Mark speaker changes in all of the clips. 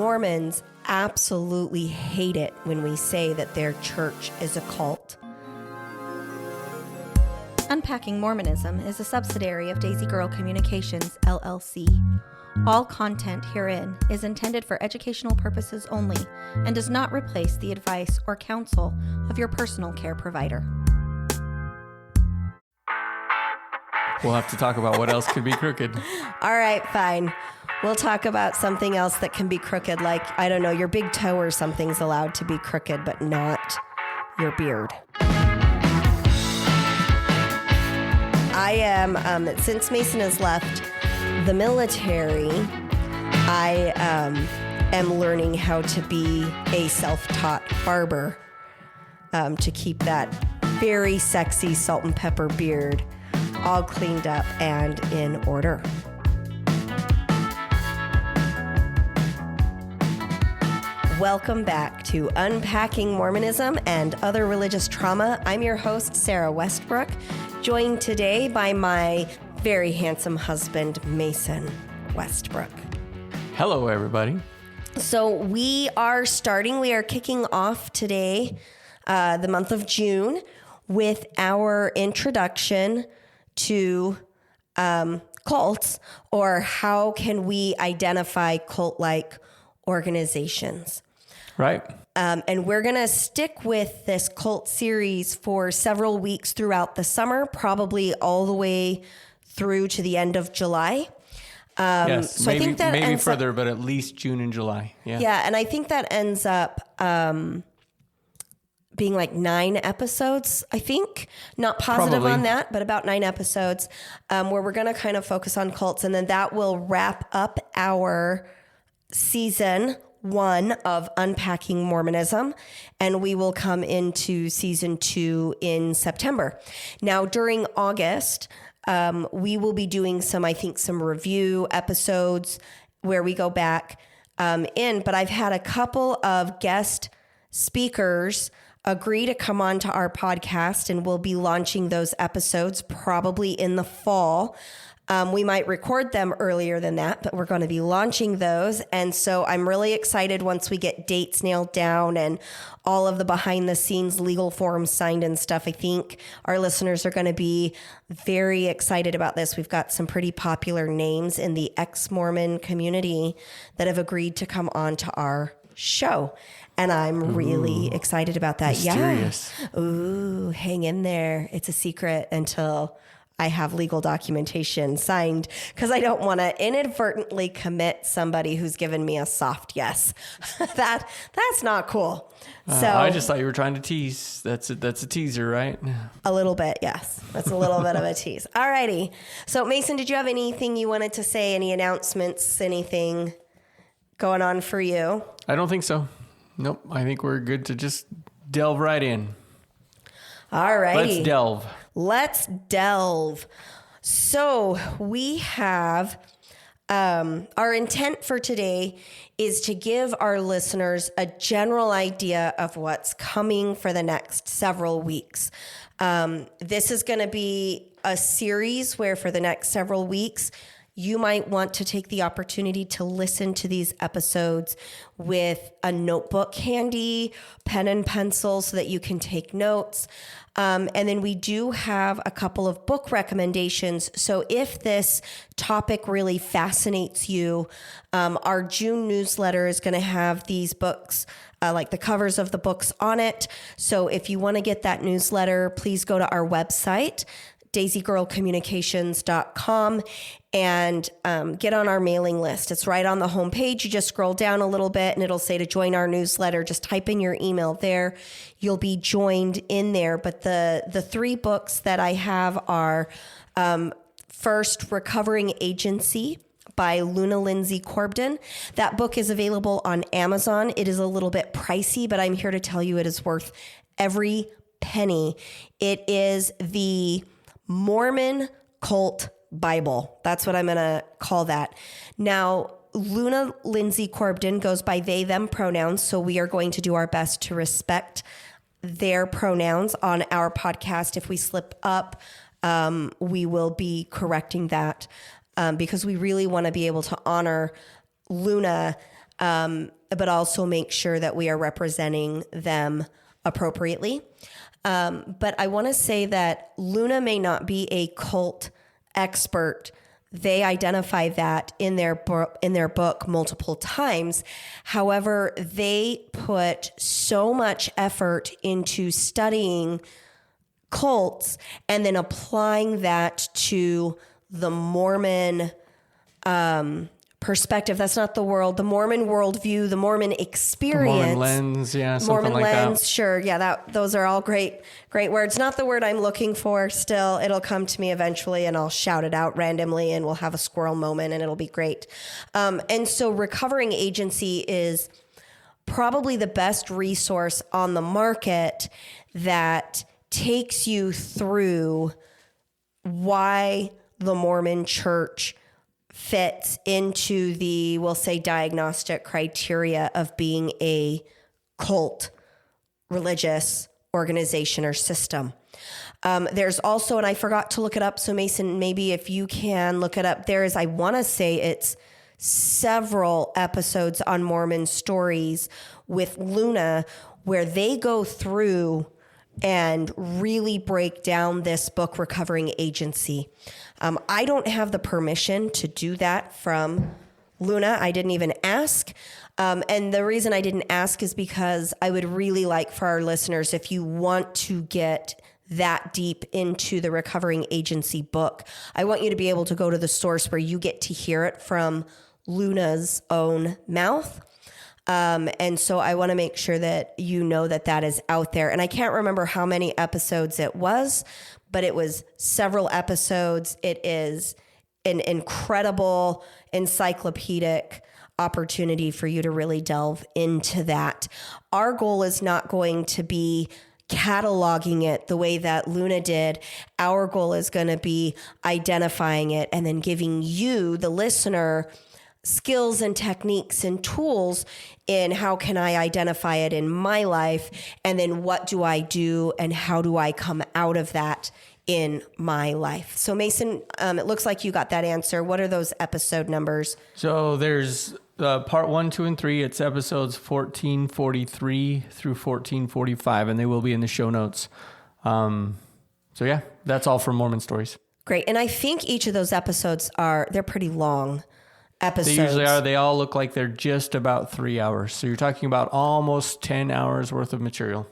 Speaker 1: Mormons absolutely hate it when we say that their church is a cult.
Speaker 2: Unpacking Mormonism is a subsidiary of Daisy Girl Communications, LLC. All content herein is intended for educational purposes only and does not replace the advice or counsel of your personal care provider.
Speaker 3: We'll have to talk about what else could be crooked.
Speaker 1: All right, fine. We'll talk about something else that can be crooked, like, I don't know, your big toe or something's allowed to be crooked, but not your beard. I am, since Mason has left the military, I am learning how to be a self-taught barber to keep that very sexy salt and pepper beard all cleaned up and in order. Welcome back to Unpacking Mormonism and Other Religious Trauma. I'm your host, Sarah Westbrook, joined today by my very handsome husband, Mason Westbrook.
Speaker 3: Hello, everybody.
Speaker 1: So we are kicking off today, the month of June, with our introduction to cults, or how can we identify cult-like organizations.
Speaker 3: Right.
Speaker 1: And we're going to stick with this cult series for several weeks throughout the summer, probably all the way through to the end of July.
Speaker 3: Yes,
Speaker 1: so
Speaker 3: maybe,
Speaker 1: I think that
Speaker 3: maybe further, but at least June and July.
Speaker 1: Yeah, and I think that ends up being like 9 episodes, I think. Not positive
Speaker 3: Probably
Speaker 1: on that, but about 9 episodes where we're going to kind of focus on cults. And then that will wrap up our season 1 of Unpacking Mormonism, and we will come into season 2 in September. Now, during August, we will be doing some review episodes where we go back but I've had a couple of guest speakers agree to come on to our podcast, and we'll be launching those episodes probably in the fall. We might record them earlier than that, but we're going to be launching those. And so I'm really excited once we get dates nailed down and all of the behind the scenes legal forms signed and stuff. I think our listeners are going to be very excited about this. We've got some pretty popular names in the ex-Mormon community that have agreed to come on to our show. And I'm really excited about that.
Speaker 3: Mysterious.
Speaker 1: Yeah. Ooh, hang in there. It's a secret until I have legal documentation signed, because I don't want to inadvertently commit somebody who's given me a soft yes. That's not cool. So
Speaker 3: I just thought you were trying to tease. That's a teaser, right?
Speaker 1: A little bit, yes. That's a little bit of a tease. All righty. So Mason, did you have anything you wanted to say? Any announcements? Anything going on for you?
Speaker 3: I don't think so. Nope. I think we're good to just delve right in.
Speaker 1: All righty.
Speaker 3: Let's delve.
Speaker 1: So we have, our intent for today is to give our listeners a general idea of what's coming for the next several weeks. This is going to be a series where for the next several weeks, you might want to take the opportunity to listen to these episodes with a notebook handy, pen and pencil, so that you can take notes. And then we do have a couple of book recommendations. So if this topic really fascinates you, our June newsletter is going to have these books, like the covers of the books on it. So if you want to get that newsletter, please go to our website, daisygirlcommunications.com, and get on our mailing list. It's right on the homepage. You just scroll down a little bit and it'll say to join our newsletter. Just type in your email there. You'll be joined in there. But the 3 books that I have are first, Recovering Agency by Luna Lindsey Corbden. That book is available on Amazon. It is a little bit pricey, but I'm here to tell you it is worth every penny. It is the Mormon cult Bible. That's what I'm going to call that. Now, Luna Lindsey Corbden goes by they, them pronouns, so we are going to do our best to respect their pronouns on our podcast. If we slip up, we will be correcting that because we really want to be able to honor Luna but also make sure that we are representing them appropriately. But I want to say that Luna may not be a cult expert. They identify that in their book multiple times. However, they put so much effort into studying cults and then applying that to the Mormon perspective. That's not the Mormon worldview, the Mormon experience.
Speaker 3: Mormon lens, yeah, something
Speaker 1: Mormon
Speaker 3: like
Speaker 1: lens,
Speaker 3: that.
Speaker 1: sure. Yeah, those are all great words. Not the word I'm looking for still. It'll come to me eventually and I'll shout it out randomly and we'll have a squirrel moment and it'll be great. And so Recovering Agency is probably the best resource on the market that takes you through why the Mormon church fits into the, we'll say, diagnostic criteria of being a cult religious organization or system. There's also, and I forgot to look it up, so Mason, maybe if you can look it up, there is, I want to say it's several episodes on Mormon stories with Luna where they go through and really break down this book, Recovering Agency. I don't have the permission to do that from Luna. I didn't even ask. And the reason I didn't ask is because I would really like for our listeners, if you want to get that deep into the Recovering Agency book, I want you to be able to go to the source where you get to hear it from Luna's own mouth. And so I want to make sure that you know that that is out there. And I can't remember how many episodes it was, but it was several episodes. It is an incredible encyclopedic opportunity for you to really delve into that. Our goal is not going to be cataloging it the way that Luna did. Our goal is going to be identifying it and then giving you, the listener, skills and techniques and tools in how can I identify it in my life, and then what do I do and how do I come out of that in my life. So Mason, it looks like you got that answer. What are those episode numbers?
Speaker 3: So there's part 1, 2, and 3. It's episodes 1443 through 1445, and they will be in the show notes. So yeah, that's all for Mormon Stories.
Speaker 1: Great. And I think each of those episodes they're pretty long episodes.
Speaker 3: They usually are. They all look like they're just about 3 hours. So you're talking about almost 10 hours worth of material.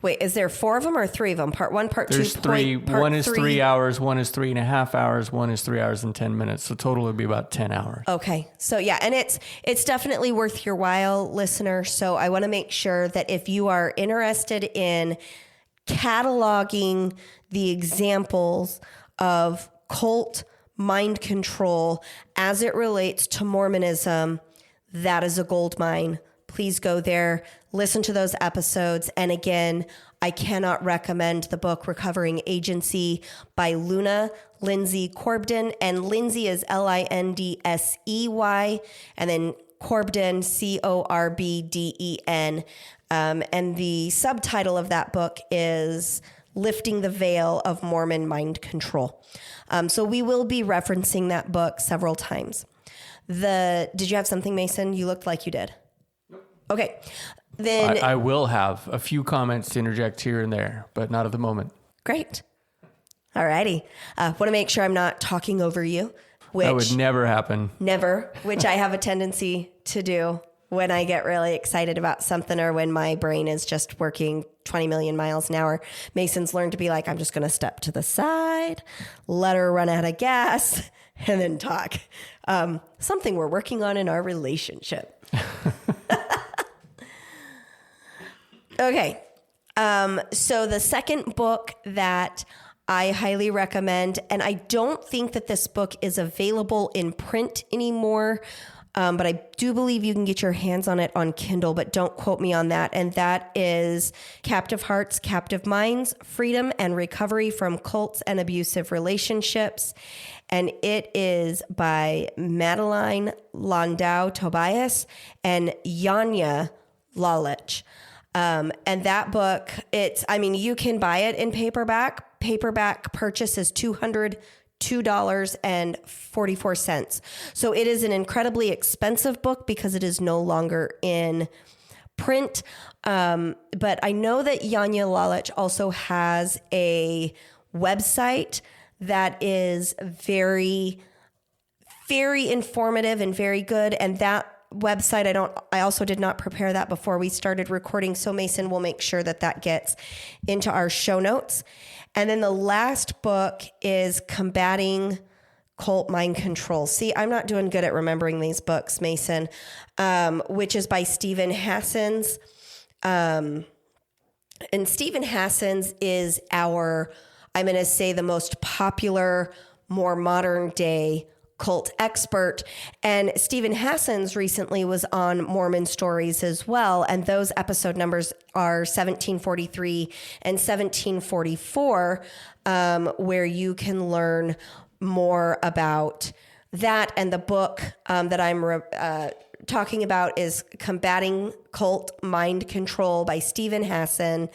Speaker 1: Wait, is there 4 of them or 3 of them? Part 1, part 2,
Speaker 3: There's 3. One is 3 hours. One is 3.5 hours. One is 3 hours and 10 minutes. So total would be about 10 hours.
Speaker 1: Okay. So yeah, and it's definitely worth your while, listener. So I want to make sure that if you are interested in cataloging the examples of cult mind control as it relates to Mormonism, that is a gold mine. Please go there, listen to those episodes. And again, I cannot recommend the book Recovering Agency by Luna Lindsey Corbden. And Lindsey is Lindsey, and then Corbden, Corbden. And the subtitle of that book is Lifting the Veil of Mormon Mind Control. So we will be referencing that book several times. Did you have something, Mason? You looked like you did. Nope. Okay. Then
Speaker 3: I will have a few comments to interject here and there, but not at the moment.
Speaker 1: Great. All righty. Want to make sure I'm not talking over you.
Speaker 3: That would never happen.
Speaker 1: Never, which I have a tendency to do when I get really excited about something or when my brain is just working 20 million miles an hour. Mason's learned to be like, I'm just going to step to the side, let her run out of gas, and then talk. Something we're working on in our relationship. Okay. So the second book that I highly recommend, and I don't think that this book is available in print anymore, but I do believe you can get your hands on it on Kindle, but don't quote me on that. And that is Captive Hearts, Captive Minds, Freedom and Recovery from Cults and Abusive Relationships. And it is by Madeline Landau Tobias and Yanya Lalich. And that book, you can buy it in paperback. Paperback purchase is $200 $2.44. So it is an incredibly expensive book because it is no longer in print. But I know that Janja Lalich also has a website that is very, very informative and very good. And that website, I also did not prepare that before we started recording. So Mason will make sure that gets into our show notes. And then the last book is Combating Cult Mind Control. See, I'm not doing good at remembering these books, Mason, which is by Steven Hassan's. And Steven Hassan's is I'm going to say, the most popular, more modern day cult expert. And Steven Hassan's recently was on Mormon Stories as well. And those episode numbers are 1743 and 1744, where you can learn more about that. And the book that I'm talking about is Combating Cult Mind Control by Steven Hassan.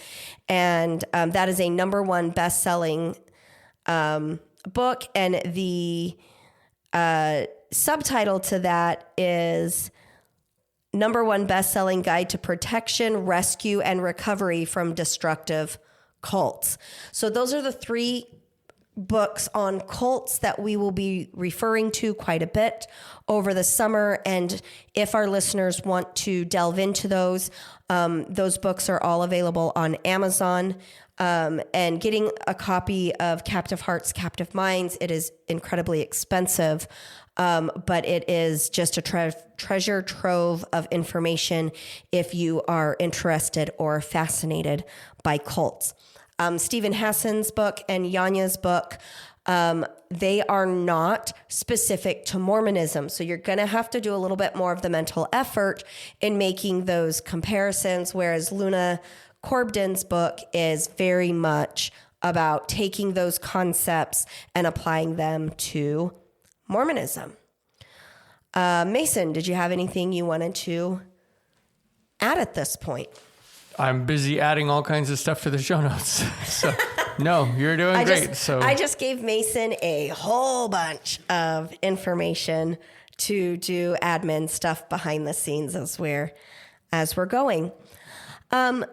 Speaker 1: And that is a #1 best-selling book. And the subtitle to that is #1 best-selling guide to protection, rescue, and recovery from destructive cults. So those are the 3 books on cults that we will be referring to quite a bit over the summer. And if our listeners want to delve into those books are all available on Amazon. And getting a copy of Captive Hearts, Captive Minds, it is incredibly expensive, but it is just a treasure trove of information if you are interested or fascinated by cults. Steven Hassan's book and Janja's book, they are not specific to Mormonism. So you're going to have to do a little bit more of the mental effort in making those comparisons, whereas Luna Corbden's book is very much about taking those concepts and applying them to Mormonism. Mason, did you have anything you wanted to add at this point?
Speaker 3: I'm busy adding all kinds of stuff to the show notes. So no, you're doing great. I just
Speaker 1: gave Mason a whole bunch of information to do admin stuff behind the scenes as we're going.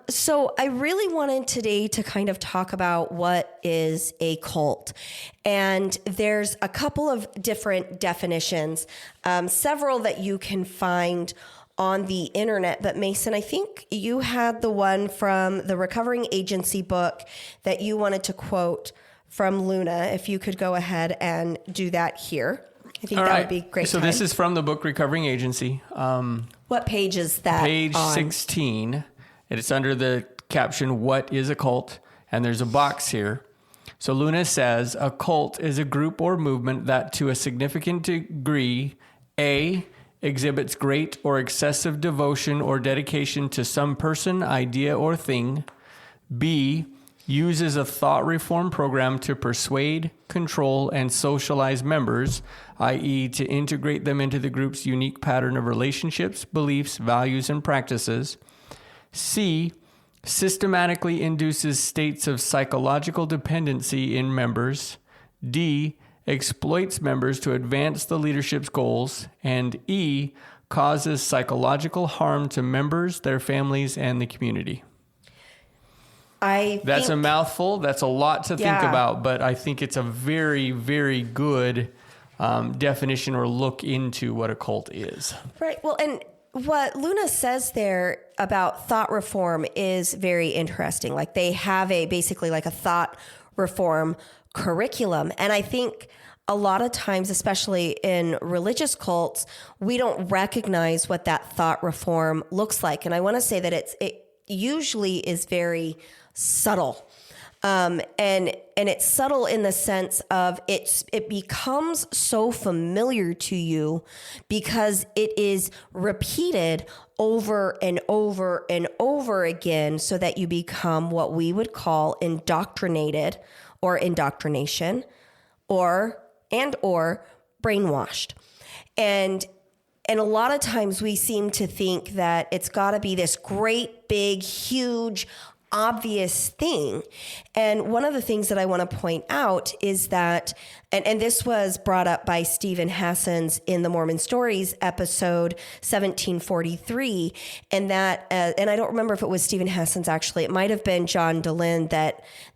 Speaker 1: So I really wanted today to kind of talk about what is a cult. And there's a couple of different definitions, several that you can find on the internet. But Mason, I think you had the one from the Recovering Agency book that you wanted to quote from Luna. If you could go ahead and do that here. I think that would be great.
Speaker 3: So this is from the book Recovering Agency.
Speaker 1: What page is that?
Speaker 3: Page 16. And it's under the caption, "What is a cult?" And there's a box here. So Luna says, a cult is a group or movement that to a significant degree, A, exhibits great or excessive devotion or dedication to some person, idea, or thing. B, uses a thought reform program to persuade, control, and socialize members, i.e. to integrate them into the group's unique pattern of relationships, beliefs, values, and practices. C, systematically induces states of psychological dependency in members. D, exploits members to advance the leadership's goals. And E, causes psychological harm to members, their families, and the community. That's a mouthful. That's a lot to think about, but I think it's a very, very good definition or look into what a cult is.
Speaker 1: Right. Well, and what Luna says there about thought reform is very interesting. Like they have basically like a thought reform curriculum. And I think a lot of times, especially in religious cults, we don't recognize what that thought reform looks like. And I want to say that it usually is very subtle. And it's subtle in the sense of it becomes so familiar to you because it is repeated over and over and over again so that you become what we would call indoctrinated or indoctrination or brainwashed. And a lot of times we seem to think that it's got to be this great, big, huge, obvious thing. And one of the things that I want to point out is that, and this was brought up by Steven Hassan's in the Mormon Stories episode 1743, and that, and I don't remember if it was Steven Hassan's actually, it might have been John DeLynn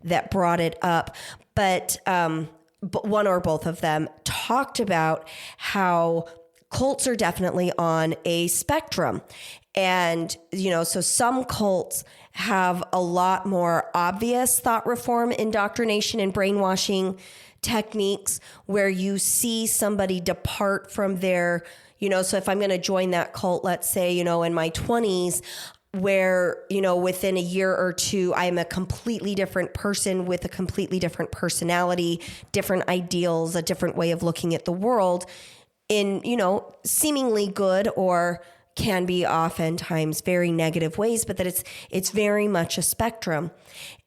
Speaker 1: that brought it up, but one or both of them talked about how cults are definitely on a spectrum. And, so some cults have a lot more obvious thought reform, indoctrination, and brainwashing techniques where you see somebody depart from their, so if I'm going to join that cult, let's say, in my 20s, where, within a year or two, I'm a completely different person with a completely different personality, different ideals, a different way of looking at the world in, seemingly good or can be oftentimes very negative ways, but that it's very much a spectrum.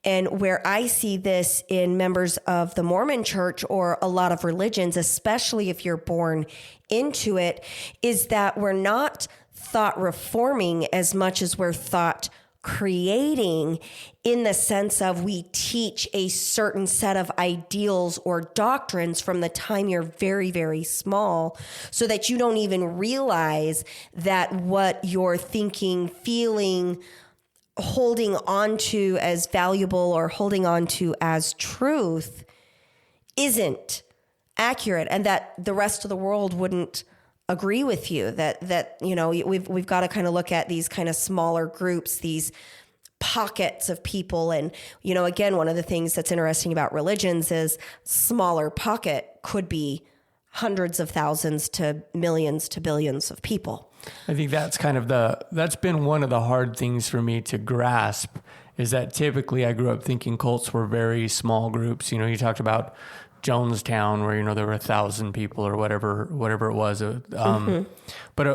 Speaker 1: And where I see this in members of the Mormon church or a lot of religions, especially if you're born into it, is that we're not thought reforming as much as we're thought creating, in the sense of we teach a certain set of ideals or doctrines from the time you're very, very small, so that you don't even realize that what you're thinking, feeling, holding on to as valuable or holding on to as truth isn't accurate, and that the rest of the world wouldn't agree with you, that we've got to kind of look at these kind of smaller groups, these pockets of people. And, again, one of the things that's interesting about religions is smaller pocket could be hundreds of thousands to millions to billions of people.
Speaker 3: I think that's that's been one of the hard things for me to grasp, is that typically I grew up thinking cults were very small groups. You talked about Jonestown, where there were 1,000 people or whatever it was, but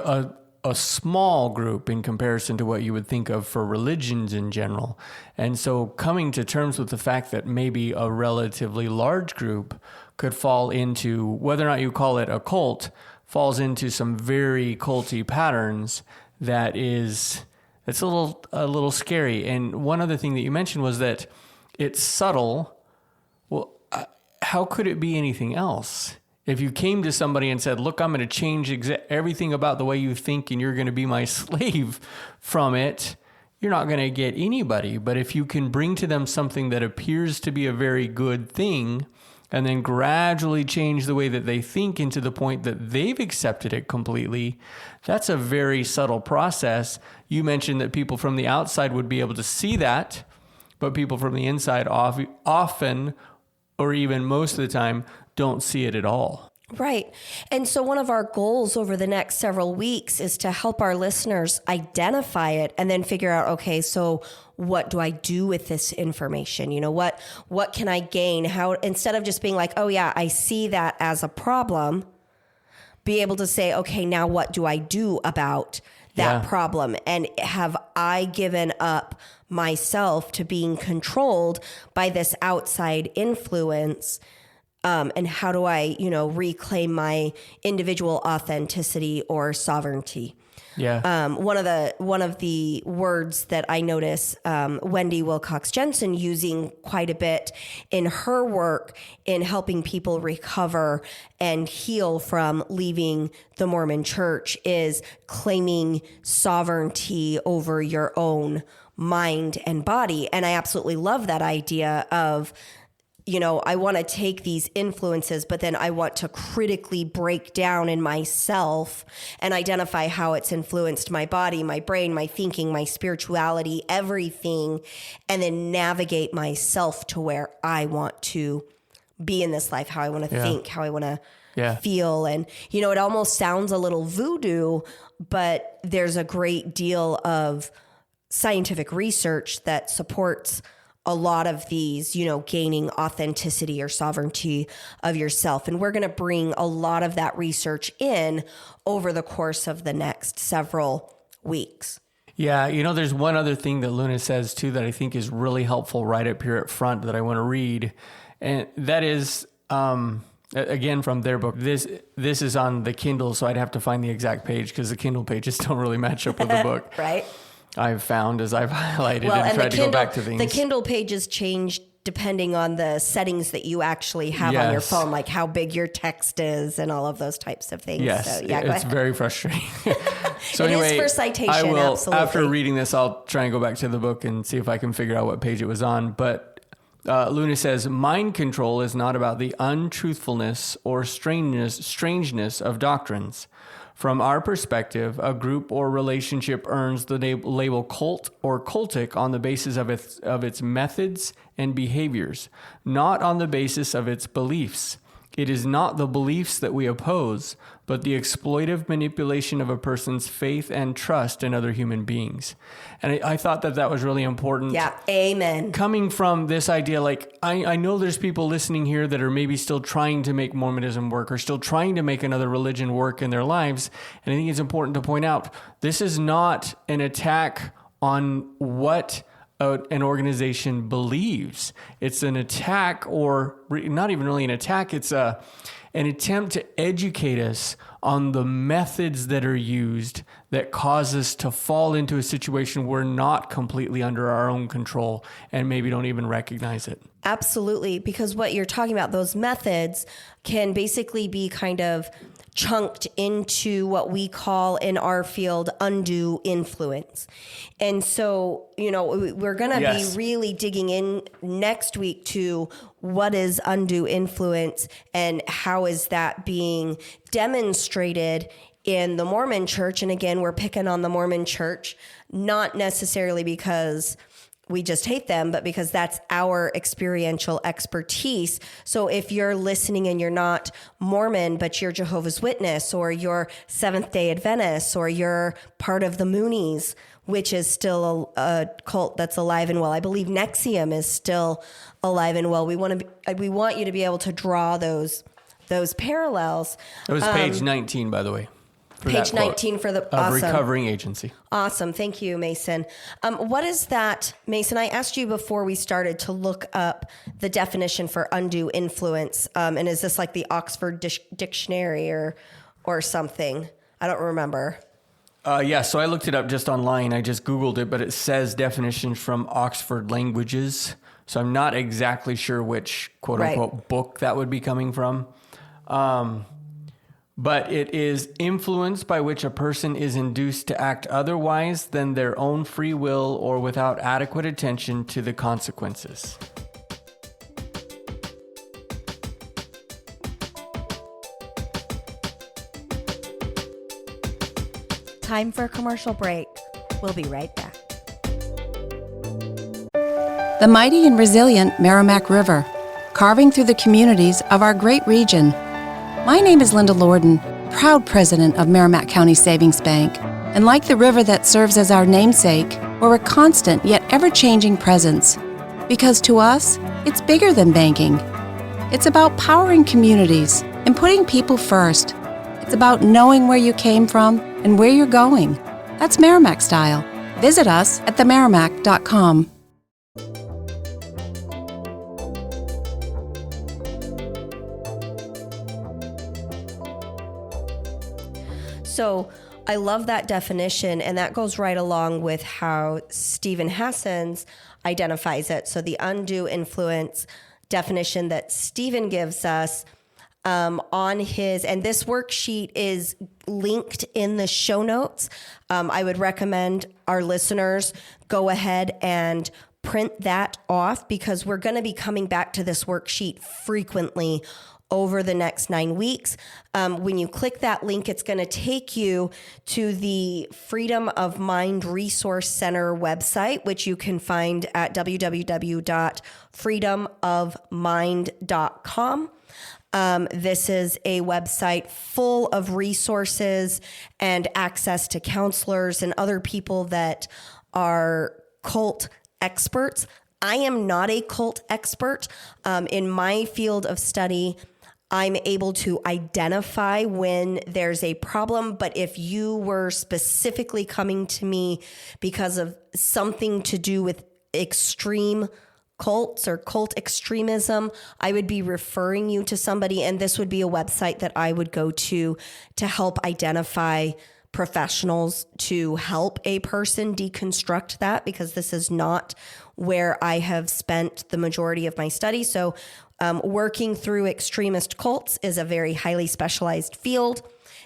Speaker 3: a small group in comparison to what you would think of for religions in general. And so coming to terms with the fact that maybe a relatively large group could fall into, whether or not you call it a cult, falls into some very culty patterns, it's a little scary. And one other thing that you mentioned was that it's subtle. Well, how could it be anything else? If you came to somebody and said, look, I'm going to change everything about the way you think and you're going to be my slave from it, you're not going to get anybody. But if you can bring to them something that appears to be a very good thing and then gradually change the way that they think into the point that they've accepted it completely, that's a very subtle process. You mentioned that people from the outside would be able to see that, but people from the inside often, or even most of the time, don't see it at all.
Speaker 1: Right. And so one of our goals over the next several weeks is to help our listeners identify it and then figure out, okay, so what do I do with this information? What can I gain? How, instead of just being like, oh yeah, I see that as a problem, be able to say, okay, now what do I do about that problem? And have I given up myself to being controlled by this outside influence? And how do I, reclaim my individual authenticity or sovereignty?
Speaker 3: Yeah.
Speaker 1: One of the words that I notice Wendy Wilcox Jensen using quite a bit in her work in helping people recover and heal from leaving the Mormon Church is claiming sovereignty over your own mind and body. And I absolutely love that idea of, I want to take these influences, but then I want to critically break down in myself and identify how it's influenced my body, my brain, my thinking, my spirituality, everything, and then navigate myself to where I want to be in this life, how I want to think, how I want to feel. And, it almost sounds a little voodoo, but there's a great deal of scientific research that supports a lot of these, gaining authenticity or sovereignty of yourself. And we're going to bring a lot of that research in over the course of the next several weeks.
Speaker 3: Yeah. There's one other thing that Luna says too, that I think is really helpful right up here at front that I want to read. And that is, again, from their book. This is on the Kindle, so I'd have to find the exact page because the Kindle pages don't really match up with the book.
Speaker 1: Right.
Speaker 3: I've found as I've highlighted
Speaker 1: Well,
Speaker 3: and tried to go back to things.
Speaker 1: The Kindle pages change depending on the settings that you actually have on your phone, like how big your text is and all of those types of things.
Speaker 3: Yes,
Speaker 1: so, yeah,
Speaker 3: it's very frustrating. So
Speaker 1: it
Speaker 3: anyway,
Speaker 1: is for citation,
Speaker 3: I will,
Speaker 1: absolutely.
Speaker 3: after reading this, I'll try and go back to the book and see if I can figure out what page it was on. But Luna says, mind control is not about the untruthfulness or strangeness of doctrines. From our perspective, a group or relationship earns the label cult or cultic on the basis of its methods and behaviors, not on the basis of its beliefs. It is not the beliefs that we oppose, but the exploitive manipulation of a person's faith and trust in other human beings. And I thought that was really important.
Speaker 1: Yeah, amen.
Speaker 3: Coming from this idea, like, I know there's people listening here that are maybe still trying to make Mormonism work or still trying to make another religion work in their lives. And I think it's important to point out, this is not an attack on what an organization believes. It's an attack, or not even really an attack. It's an attempt to educate us on the methods that are used that cause us to fall into a situation we're not completely under our own control and maybe don't even recognize it.
Speaker 1: Absolutely, because what you're talking about, those methods can basically be kind of chunked into what we call in our field undue influence. And so, we're going to be really digging in next week to what is undue influence and how is that being demonstrated in the Mormon church. And again, we're picking on the Mormon church, not necessarily because we just hate them, but because that's our experiential expertise. So if you're listening and you're not Mormon, but you're Jehovah's Witness, or you're Seventh-day Adventist, or you're part of the Moonies, which is still a cult that's alive and well. I believe Nexium is still alive and well. We want you to be able to draw those parallels.
Speaker 3: It was page 19, by the way.
Speaker 1: Page 19 for the awesome.
Speaker 3: Recovering Agency.
Speaker 1: Awesome. Thank you, Mason. What is that, Mason? I asked you before we started to look up the definition for undue influence. And is this like the Oxford Dictionary or something? I don't remember.
Speaker 3: So I looked it up just online. I just Googled it, but it says definition from Oxford Languages. So I'm not exactly sure which quote unquote book that would be coming from. But it is influence by which a person is induced to act otherwise than their own free will or without adequate attention to the consequences.
Speaker 2: Time for a commercial break. We'll be right back.
Speaker 4: The mighty and resilient Merrimack River, carving through the communities of our great region. My name is Linda Lorden, proud president of Merrimack County Savings Bank. And like the river that serves as our namesake, we're a constant yet ever-changing presence. Because to us, it's bigger than banking. It's about powering communities and putting people first. It's about knowing where you came from and where you're going. That's Merrimack style. Visit us at themerrimack.com.
Speaker 1: So I love that definition, and that goes right along with how Steven Hassan identifies it. So the undue influence definition that Steven gives us on his, and this worksheet is linked in the show notes. I would recommend our listeners go ahead and print that off, because we're going to be coming back to this worksheet frequently over the next 9 weeks. When you click that link, it's going to take you to the Freedom of Mind Resource Center website, which you can find at www.freedomofmind.com. This is a website full of resources and access to counselors and other people that are cult experts. I am not a cult expert. In my field of study, I'm able to identify when there's a problem, but if you were specifically coming to me because of something to do with extreme cults or cult extremism, I would be referring you to somebody, and this would be a website that I would go to help identify professionals to help a person deconstruct that, because this is not where I have spent the majority of my study. So working through extremist cults is a very highly specialized field.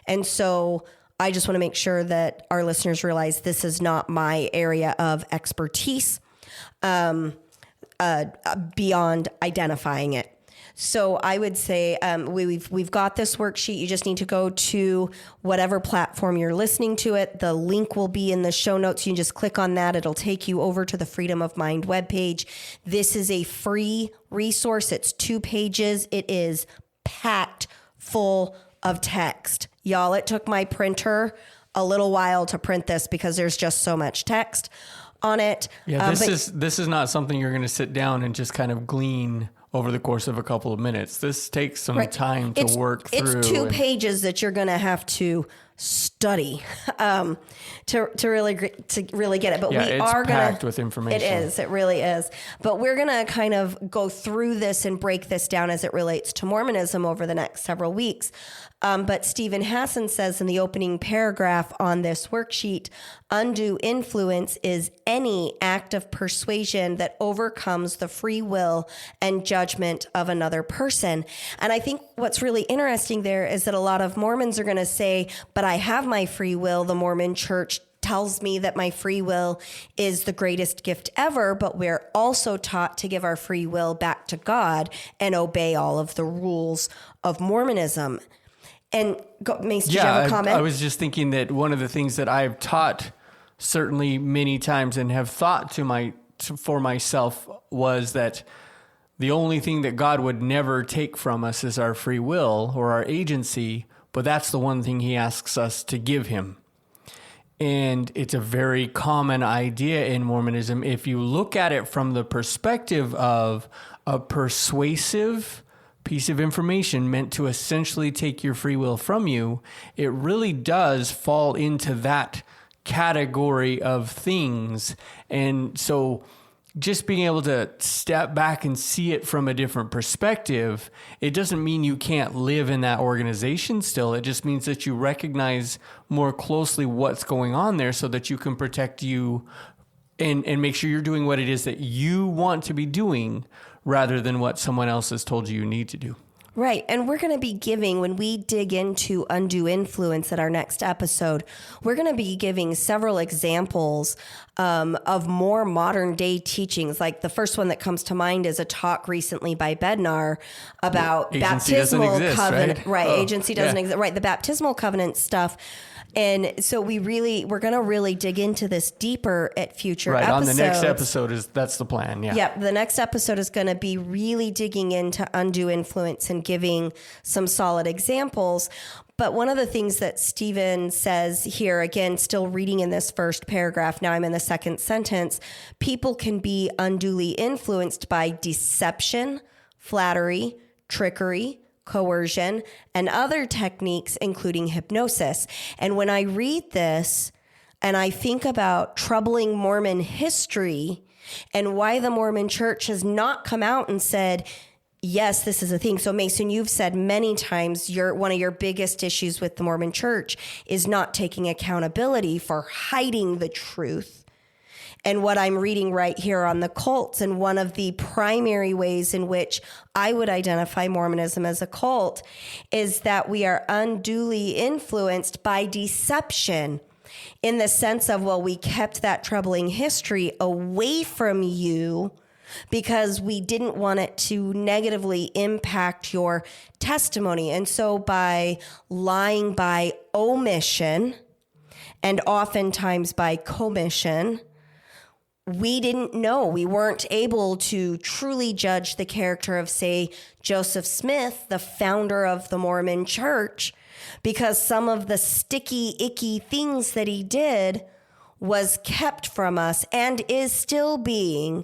Speaker 1: And so I just want to make sure that our listeners realize this is not my area of expertise beyond identifying it. So I would say we've got this worksheet. You just need to go to whatever platform you're listening to it. The link will be in the show notes. You can just click on that. It'll take you over to the Freedom of Mind webpage. This is a free resource. It's 2 pages. It is packed full of text. Y'all, it took my printer a little while to print this because there's just so much text on it.
Speaker 3: Yeah, this is not something you're going to sit down and just kind of glean over the course of a couple of minutes. This takes some time to work through.
Speaker 1: It's 2 pages that you're going to have to study to really get it. But we
Speaker 3: it's
Speaker 1: are
Speaker 3: packed with information.
Speaker 1: It is. It really is. But we're going to kind of go through this and break this down as it relates to Mormonism over the next several weeks. But Steven Hassan says in the opening paragraph on this worksheet, undue influence is any act of persuasion that overcomes the free will and judgment of another person. And I think what's really interesting there is that a lot of Mormons are going to say, but I have my free will. The Mormon church tells me that my free will is the greatest gift ever, but we're also taught to give our free will back to God and obey all of the rules of Mormonism. And Mace, did you have a comment?
Speaker 3: I was just thinking that one of the things that I've taught certainly many times and have thought for myself was that the only thing that God would never take from us is our free will or our agency, but that's the one thing he asks us to give him. And it's a very common idea in Mormonism. If you look at it from the perspective of a persuasive piece of information meant to essentially take your free will from you, it really does fall into that category of things. And so just being able to step back and see it from a different perspective, it doesn't mean you can't live in that organization still. It just means that you recognize more closely what's going on there so that you can protect you and make sure you're doing what it is that you want to be doing rather than what someone else has told you need to do.
Speaker 1: Right. And we're going to be giving, when we dig into undue influence at our next episode, we're going to be giving several examples of more modern day teachings. Like the first one that comes to mind is a talk recently by Bednar about baptismal covenant. Right. Agency doesn't exist. Right. The baptismal covenant stuff. And so we're going to really dig into this deeper at future episodes.
Speaker 3: On the next episode that's the plan. Yeah.
Speaker 1: Yep. The next episode is going to be really digging into undue influence and giving some solid examples. But one of the things that Steven says here, again, still reading in this first paragraph, now I'm in the second sentence, people can be unduly influenced by deception, flattery, trickery, coercion, and other techniques, including hypnosis. And when I read this and I think about troubling Mormon history and why the Mormon church has not come out and said, yes, this is a thing. So Mason, you've said many times one of your biggest issues with the Mormon church is not taking accountability for hiding the truth. And what I'm reading right here on the cults, and one of the primary ways in which I would identify Mormonism as a cult is that we are unduly influenced by deception in the sense of, well, we kept that troubling history away from you because we didn't want it to negatively impact your testimony. And so by lying by omission and oftentimes by commission, we didn't know. We weren't able to truly judge the character of, say, Joseph Smith, the founder of the Mormon church, because some of the sticky, icky things that he did was kept from us and is still being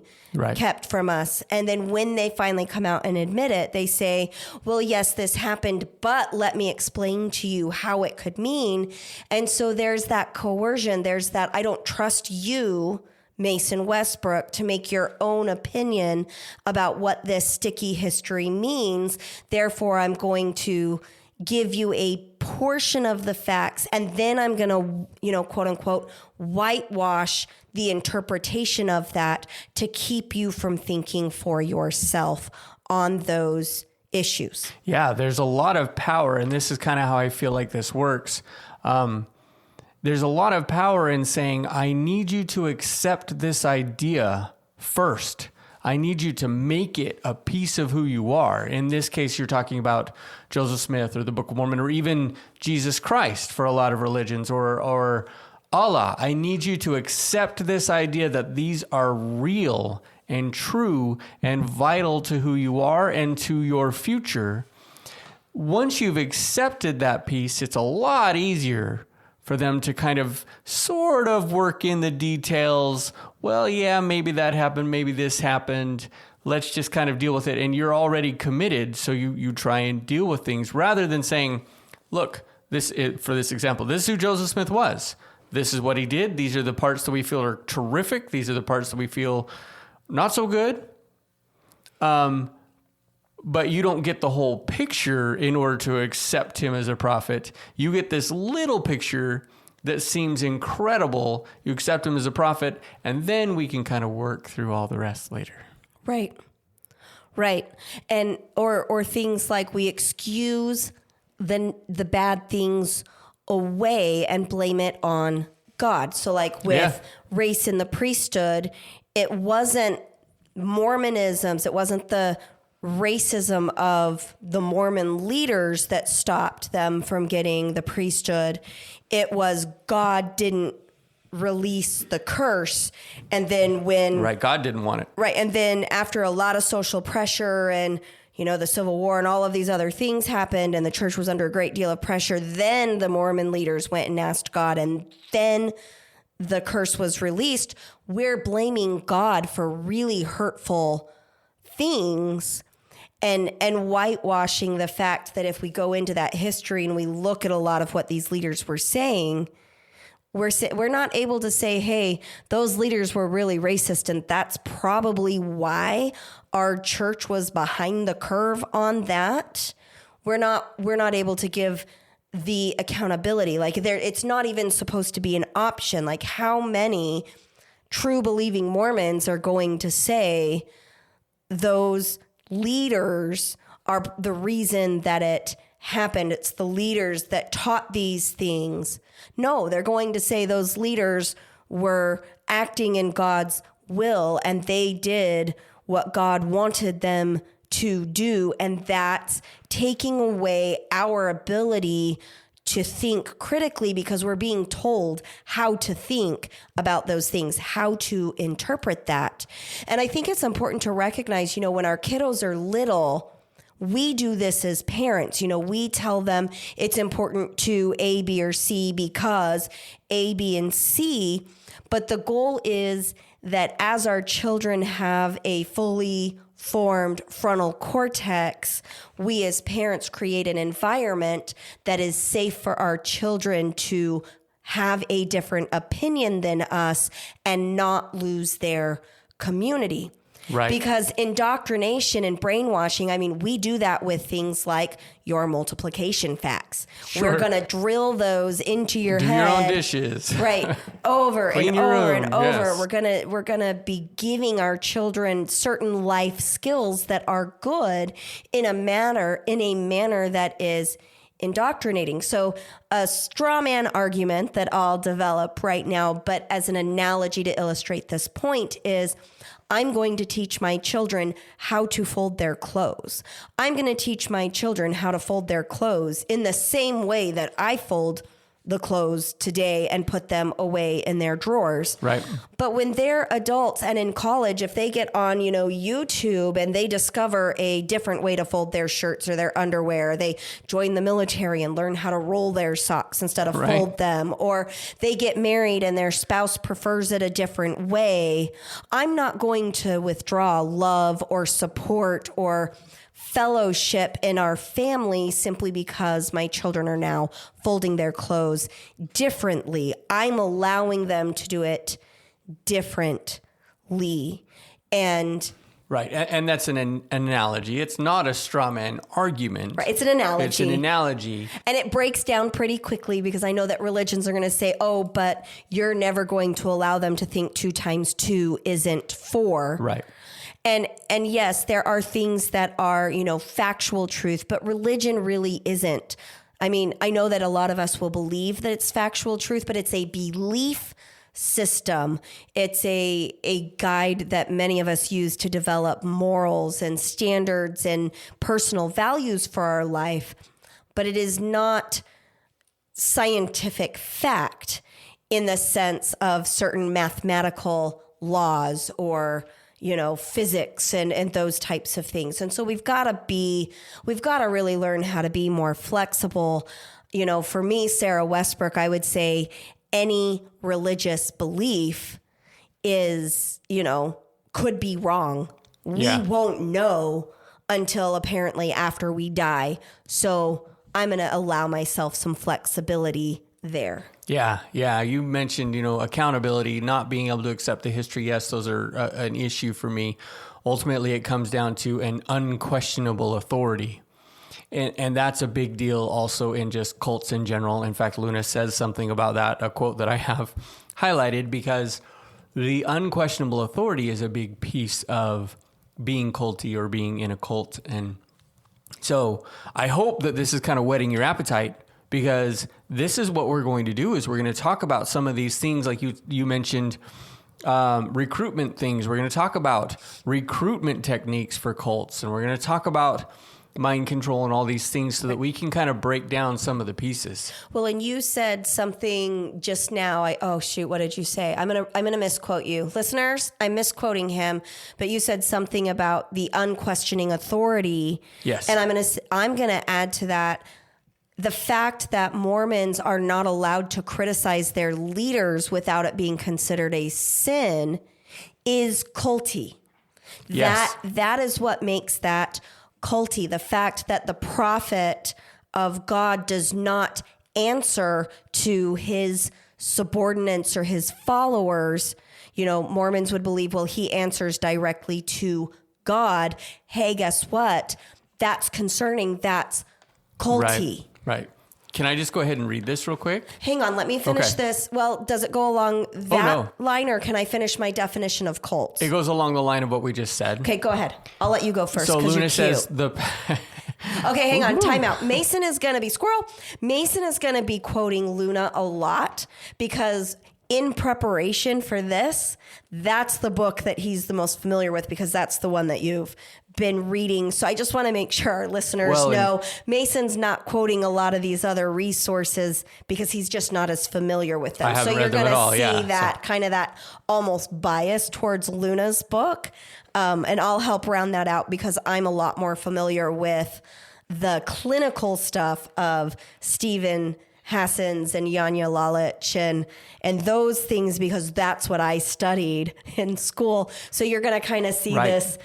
Speaker 1: kept from us. And then when they finally come out and admit it, they say, well, yes, this happened, but let me explain to you how it could mean. And so there's that coercion. There's that, I don't trust you, Mason Westbrook, to make your own opinion about what this sticky history means. Therefore, I'm going to give you a portion of the facts, and then I'm going to, quote unquote, whitewash the interpretation of that to keep you from thinking for yourself on those issues.
Speaker 3: Yeah, there's a lot of power, and this is kind of how I feel like this works. There's a lot of power in saying, I need you to accept this idea first. I need you to make it a piece of who you are. In this case, you're talking about Joseph Smith or the Book of Mormon or even Jesus Christ for a lot of religions or Allah. I need you to accept this idea that these are real and true and vital to who you are and to your future. Once you've accepted that piece, it's a lot easier for them to kind of sort of work in the details. Well, yeah, maybe that happened. Maybe this happened. Let's just kind of deal with it. And you're already committed. So you try and deal with things rather than saying, look, for this example, this is who Joseph Smith was. This is what he did. These are the parts that we feel are terrific. These are the parts that we feel not so good. But you don't get the whole picture in order to accept him as a prophet. You get this little picture that seems incredible. You accept him as a prophet, and then we can kind of work through all the rest later.
Speaker 1: Right. And or things like we excuse the bad things away and blame it on God. So like with race in the priesthood, it wasn't Mormonisms, it wasn't the racism of the Mormon leaders that stopped them from getting the priesthood. It was God didn't release the curse. And then
Speaker 3: God didn't want it.
Speaker 1: Right. And then after a lot of social pressure and, the Civil War and all of these other things happened and the church was under a great deal of pressure, then the Mormon leaders went and asked God, and then the curse was released. We're blaming God for really hurtful things and whitewashing the fact that if we go into that history and we look at a lot of what these leaders were saying, we're not able to say, hey, those leaders were really racist, and that's probably why our church was behind the curve on that. We're not able to give the accountability. Like it's not even supposed to be an option. Like how many true believing Mormons are going to say those leaders are the reason that it happened? It's the leaders that taught these things. No, they're going to say those leaders were acting in God's will and they did what God wanted them to do. And that's taking away our ability to think critically because we're being told how to think about those things, how to interpret that. And I think it's important to recognize, when our kiddos are little, we do this as parents. We tell them it's important to A, B, or C because A, B, and C. But the goal is that as our children have a fully formed frontal cortex, we as parents create an environment that is safe for our children to have a different opinion than us and not lose their community.
Speaker 3: Right.
Speaker 1: Because indoctrination and brainwashing, we do that with things like your multiplication facts.
Speaker 3: Sure.
Speaker 1: We're going to drill those into your
Speaker 3: Do
Speaker 1: head.
Speaker 3: your own dishes.
Speaker 1: Right. Over and
Speaker 3: Clean your
Speaker 1: over
Speaker 3: room.
Speaker 1: and over.
Speaker 3: Yes.
Speaker 1: We're going to be giving our children certain life skills that are good in a manner that is indoctrinating. So a straw man argument that I'll develop right now, but as an analogy to illustrate this point is, I'm going to teach my children how to fold their clothes. I'm going to teach my children how to fold their clothes in the same way that I fold the clothes today and put them away in their drawers.
Speaker 3: Right.
Speaker 1: But when they're adults and in college, if they get on, YouTube and they discover a different way to fold their shirts or their underwear, they join the military and learn how to roll their socks instead of fold them, or they get married and their spouse prefers it a different way, I'm not going to withdraw love or support or fellowship in our family simply because my children are now folding their clothes differently. I'm allowing them to do it differently. And
Speaker 3: Right. And that's an analogy. It's not a straw man argument.
Speaker 1: Right. It's an analogy.
Speaker 3: It's an analogy.
Speaker 1: And it breaks down pretty quickly because I know that religions are going to say, oh, but you're never going to allow them to think 2 times 2 isn't 4.
Speaker 3: Right.
Speaker 1: And yes, there are things that are, factual truth, but religion really isn't. I mean, I know that a lot of us will believe that it's factual truth, but it's a belief system. It's a guide that many of us use to develop morals and standards and personal values for our life. But it is not scientific fact in the sense of certain mathematical laws or physics and those types of things. And so we've got to really learn how to be more flexible. For me, Sarah Westbrook, I would say any religious belief is, could be wrong. We won't know until apparently after we die. So I'm going to allow myself some flexibility there.
Speaker 3: Yeah. You mentioned, accountability, not being able to accept the history. Yes, those are an issue for me. Ultimately, it comes down to an unquestionable authority. And that's a big deal also in just cults in general. In fact, Luna says something about that, a quote that I have highlighted, because the unquestionable authority is a big piece of being culty or being in a cult. And so I hope that this is kind of whetting your appetite, because this is what we're going to do is we're going to talk about some of these things like you mentioned, recruitment things. We're going to talk about recruitment techniques for cults, and we're going to talk about mind control and all these things so that we can kind of break down some of the pieces.
Speaker 1: Well, and you said something just now. What did you say? I'm gonna misquote you. Listeners, I'm misquoting him, but you said something about the unquestioning authority.
Speaker 3: Yes.
Speaker 1: And I'm gonna add to that the fact that Mormons are not allowed to criticize their leaders without it being considered a sin is culty.
Speaker 3: Yes.
Speaker 1: That is what makes that culty. The fact that the prophet of God does not answer to his subordinates or his followers. Mormons would believe, well, he answers directly to God. Hey, guess what? That's concerning. That's culty.
Speaker 3: Right. Can I just go ahead and read this real quick?
Speaker 1: Hang on, let me finish this. Well, does it go along that
Speaker 3: no.
Speaker 1: line, or can I finish my definition of cults?
Speaker 3: It goes along the line of what we just said.
Speaker 1: Okay, go ahead. I'll let you go first.
Speaker 3: So Luna says
Speaker 1: Okay, hang on. Time out. Mason is going to be quoting Luna a lot because in preparation for this, that's the book that he's the most familiar with because that's the one that you've been reading. So I just want to make sure our listeners know Mason's not quoting a lot of these other resources because he's just not as familiar with them. So you're going to see that almost bias towards Luna's book. And I'll help round that out because I'm a lot more familiar with the clinical stuff of Steven Hassan's and Yanya Lalich and those things because that's what I studied in school. So you're going to kind of see this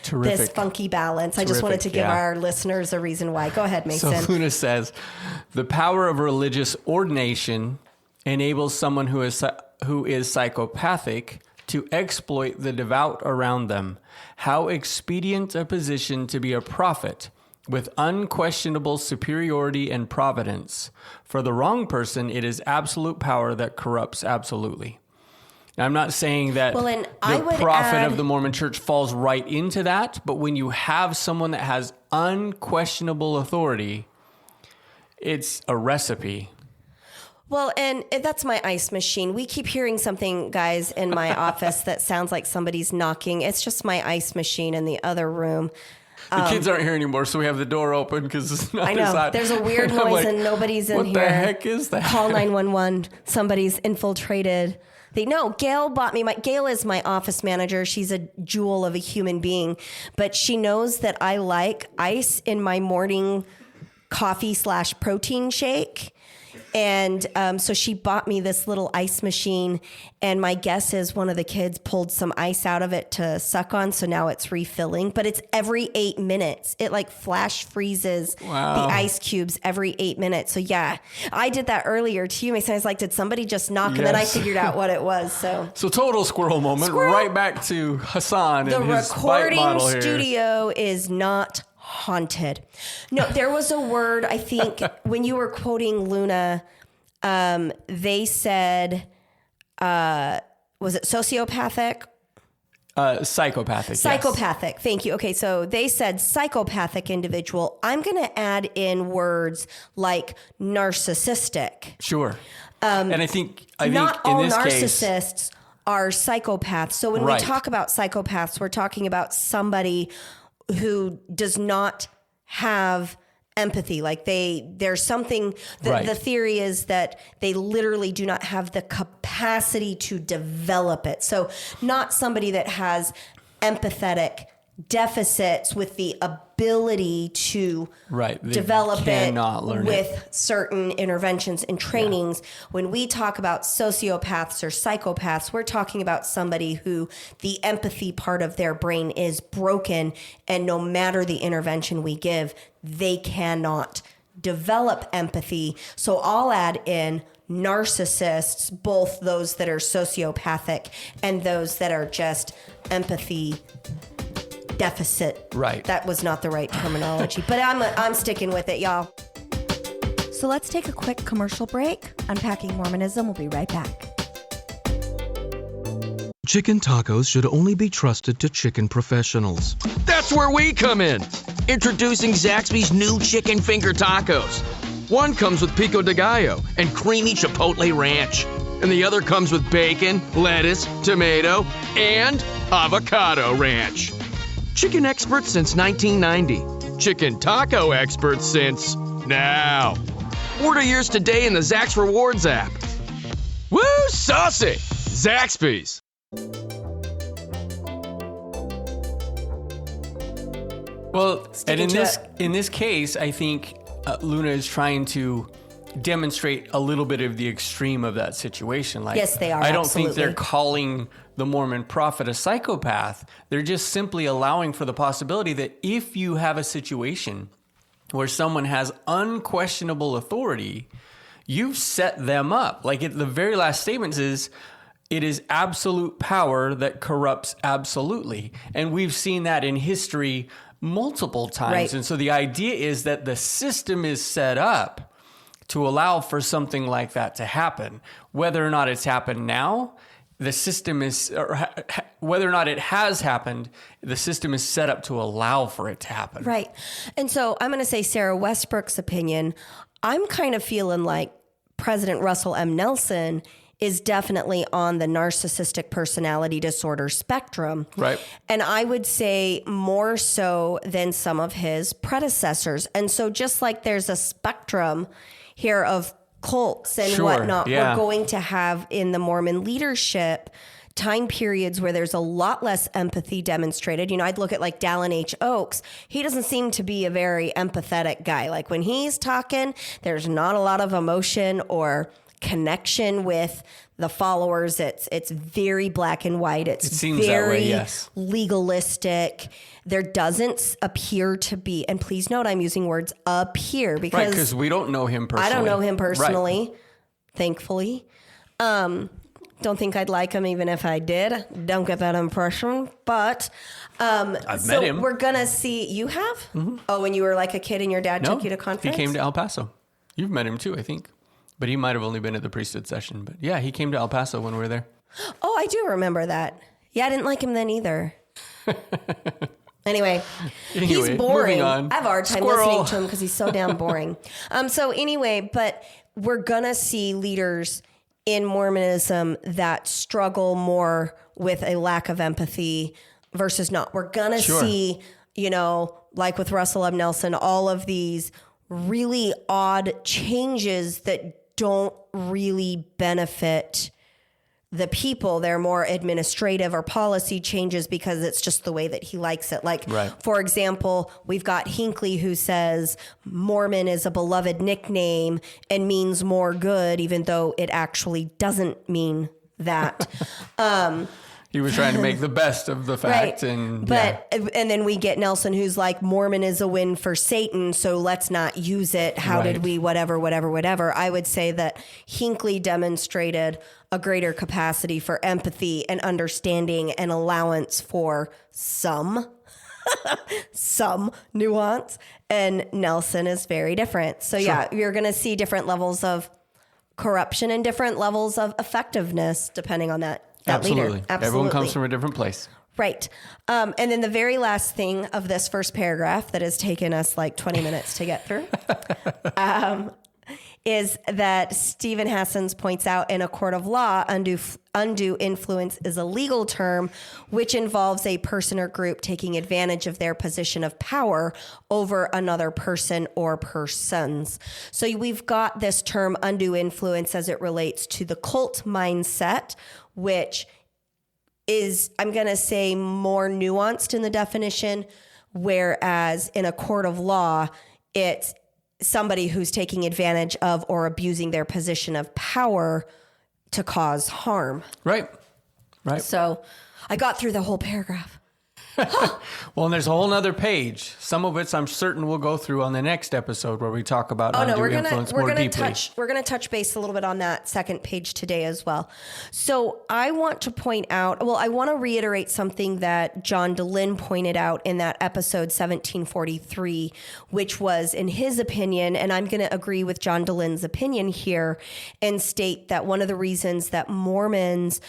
Speaker 1: funky balance. I just wanted to give our listeners a reason why. Go ahead, Mason.
Speaker 3: So Luna says, the power of religious ordination enables someone who is psychopathic to exploit the devout around them. How expedient a position to be a prophet with unquestionable superiority and providence. For the wrong person, it is absolute power that corrupts absolutely. Now, I'm not saying that the prophet of the Mormon Church falls right into that, but when you have someone that has unquestionable authority, it's a recipe.
Speaker 1: Well, and that's my ice machine. We keep hearing something, guys, in my office that sounds like somebody's knocking. It's just my ice machine in the other room.
Speaker 3: The kids aren't here anymore, so we have the door open because it's not as hot.
Speaker 1: There's a weird noise and nobody's in here.
Speaker 3: What the heck is that?
Speaker 1: Call 911. Somebody's infiltrated. Gail bought me Gail is my office manager. She's a jewel of a human being, but she knows that I like ice in my morning coffee/protein shake. And so she bought me this little ice machine, and my guess is one of the kids pulled some ice out of it to suck on, so now it's refilling. But it's every 8 minutes. It like flash freezes the ice cubes every 8 minutes. So yeah, I did that earlier too. My son was like, did somebody just knock? And then I figured out what it was. So
Speaker 3: total squirrel moment. Right back to Hassan and his bike model here.
Speaker 1: The recording studio is not haunted. No, there was a word, I think, when you were quoting Luna, they said, was it sociopathic?
Speaker 3: Psychopathic.
Speaker 1: Psychopathic.
Speaker 3: Yes.
Speaker 1: Thank you. Okay. So they said psychopathic individual. I'm going to add in words like narcissistic.
Speaker 3: Sure. And I think
Speaker 1: not
Speaker 3: in
Speaker 1: all
Speaker 3: this
Speaker 1: narcissists
Speaker 3: case,
Speaker 1: are psychopaths. So when we talk about psychopaths, we're talking about somebody who does not have empathy. Like there's something, the theory is that they literally do not have the capacity to develop it. So not somebody that has empathetic deficits with the ability to develop it with certain interventions and trainings. Yeah. When we talk about sociopaths or psychopaths, we're talking about somebody who the empathy part of their brain is broken, and no matter the intervention we give, they cannot develop empathy. So I'll add in narcissists, both those that are sociopathic and those that are just empathy deficit.
Speaker 3: Right.
Speaker 1: That was not the right terminology, but I'm sticking with it, y'all.
Speaker 2: So let's take a quick commercial break. Unpacking Mormonism will be right back.
Speaker 5: Chicken tacos should only be trusted to chicken professionals.
Speaker 6: That's where we come in. Introducing Zaxby's new chicken finger tacos. One comes with pico de gallo and creamy chipotle ranch. And the other comes with bacon, lettuce, tomato, and avocado ranch. Chicken experts since 1990. Chicken taco experts since now. Order yours today in the Zax Rewards app. Woo, saucy! Zaxby's.
Speaker 3: Well, and in this case, I think Luna is trying to demonstrate a little bit of the extreme of that situation. Like,
Speaker 1: yes, they are.
Speaker 3: I don't
Speaker 1: absolutely.
Speaker 3: think they're calling the Mormon prophet a psychopath. They're just simply allowing for the possibility that if you have a situation where someone has unquestionable authority, you've set them up. Like the very last statement is, it is absolute power that corrupts absolutely. And we've seen that in history multiple times.
Speaker 1: Right.
Speaker 3: And so the idea is that the system is set up to allow for something like that to happen. Whether or not it's happened now, the system is, or whether or not it has happened, the system is set up to allow for it to happen.
Speaker 1: Right. And so I'm going to say Sarah Westbrook's opinion. I'm kind of feeling like President Russell M. Nelson is definitely on the narcissistic personality disorder spectrum.
Speaker 3: Right.
Speaker 1: And I would say more so than some of his predecessors. And so just like there's a spectrum here of cults and whatnot, we're going to have in the Mormon leadership time periods where there's a lot less empathy demonstrated. You know, I'd look at like Dallin H. Oaks. He doesn't seem to be a very empathetic guy. Like when he's talking, there's not a lot of emotion or connection with the followers. It's very black and white. It
Speaker 3: seems
Speaker 1: very
Speaker 3: that way, yes.
Speaker 1: legalistic. There doesn't appear to be, and please note I'm using words appear because
Speaker 3: we don't know him personally.
Speaker 1: I don't know him personally, thankfully. Don't think I'd like him even if I did. Don't get that impression. But
Speaker 3: I've met him.
Speaker 1: We're gonna see. You have? Mm-hmm. Oh, when you were like a kid and your dad took you to conference?
Speaker 3: He came to El Paso. You've met him too, I think. But he might have only been at the priesthood session. But yeah, he came to El Paso when we were there.
Speaker 1: Oh, I do remember that. Yeah, I didn't like him then either. Anyway, he's boring. I have a hard time listening to him because he's so damn boring. So anyway, but we're going to see leaders in Mormonism that struggle more with a lack of empathy versus not. We're going to see, you know, like with Russell M. Nelson, all of these really odd changes that don't really benefit the people. They're more administrative or policy changes because it's just the way that he likes it. Like, for example, we've got Hinckley who says Mormon is a beloved nickname and means more good, even though it actually doesn't mean that.
Speaker 3: He was trying to make the best of the fact.
Speaker 1: Right.
Speaker 3: And
Speaker 1: then we get Nelson who's like, Mormon is a win for Satan, so let's not use it. How did we whatever. I would say that Hinckley demonstrated a greater capacity for empathy and understanding and allowance for some nuance. And Nelson is very different. So you're going to see different levels of corruption and different levels of effectiveness depending on that
Speaker 3: Absolutely.
Speaker 1: leader. Absolutely.
Speaker 3: Everyone comes from a different place.
Speaker 1: Right. And then the very last thing of this first paragraph that has taken us like 20 minutes to get through is that Steven Hassan points out in a court of law, undue influence is a legal term which involves a person or group taking advantage of their position of power over another person or persons. So we've got this term undue influence as it relates to the cult mindset, which is, I'm going to say, more nuanced in the definition, whereas in a court of law, it's somebody who's taking advantage of or abusing their position of power to cause harm.
Speaker 3: Right.
Speaker 1: So I got through the whole paragraph.
Speaker 3: Well, and there's a whole nother page, some of which I'm certain we'll go through on the next episode where we talk about undue influence more deeply.
Speaker 1: We're going to touch base a little bit on that second page today as well. So I want to point out, I want to reiterate something that John DeLynn pointed out in that episode 1743, which was, in his opinion, and I'm going to agree with John DeLynn's opinion here, and state that one of the reasons that Mormons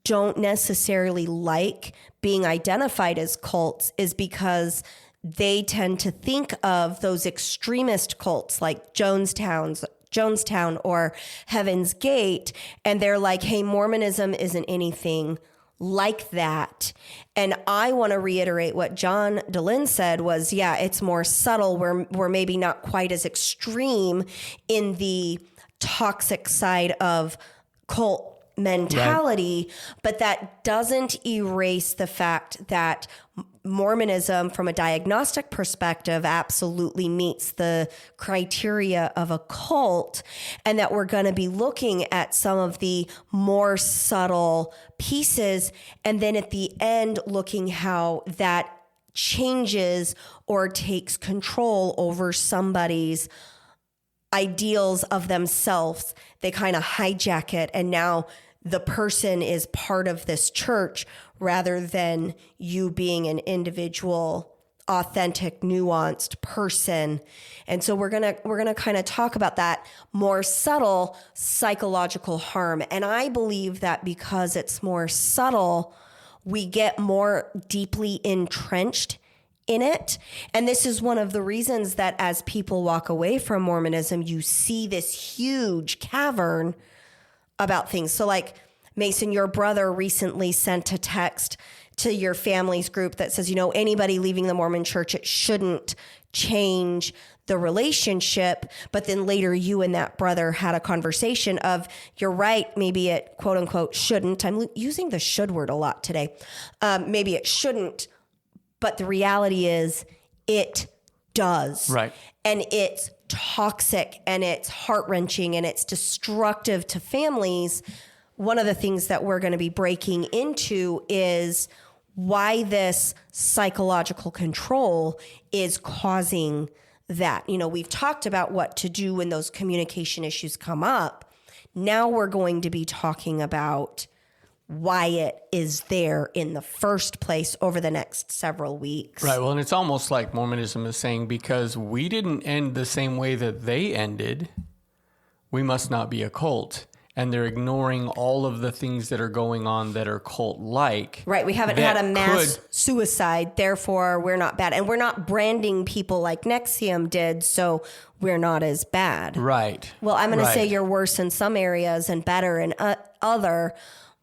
Speaker 1: don't necessarily like being identified as cults is because they tend to think of those extremist cults like Jonestown or Heaven's Gate, and they're like, hey, Mormonism isn't anything like that. And I want to reiterate what John DeLynn said was, it's more subtle. We're maybe not quite as extreme in the toxic side of cult mentality, but that doesn't erase the fact that Mormonism, from a diagnostic perspective, absolutely meets the criteria of a cult, and that we're going to be looking at some of the more subtle pieces, and then at the end looking how that changes or takes control over somebody's ideals of themselves. They kind of hijack it, and now the person is part of this church rather than you being an individual, authentic, nuanced person. And so we're gonna kind of talk about that more subtle psychological harm. And I believe that because it's more subtle, we get more deeply entrenched in it. And this is one of the reasons that as people walk away from Mormonism, you see this huge cavern about things. So like, Mason, your brother recently sent a text to your family's group that says, anybody leaving the Mormon church, it shouldn't change the relationship. But then later you and that brother had a conversation of, you're right, maybe it quote unquote shouldn't. I'm using the should word a lot today. Maybe it shouldn't, but the reality is it does.
Speaker 3: Right.
Speaker 1: And it's toxic and it's heart-wrenching and it's destructive to families. One of the things that we're going to be breaking into is why this psychological control is causing that. We've talked about what to do when those communication issues come up. Now we're going to be talking about why it is there in the first place over the next several weeks.
Speaker 3: Right. Well, and it's almost like Mormonism is saying, because we didn't end the same way that they ended, we must not be a cult. And they're ignoring all of the things that are going on that are cult-like.
Speaker 1: Right. We haven't had a mass suicide, therefore we're not bad. And we're not branding people like NXIVM did, so we're not as bad.
Speaker 3: Right.
Speaker 1: Well, I'm going to say you're worse in some areas and better in other.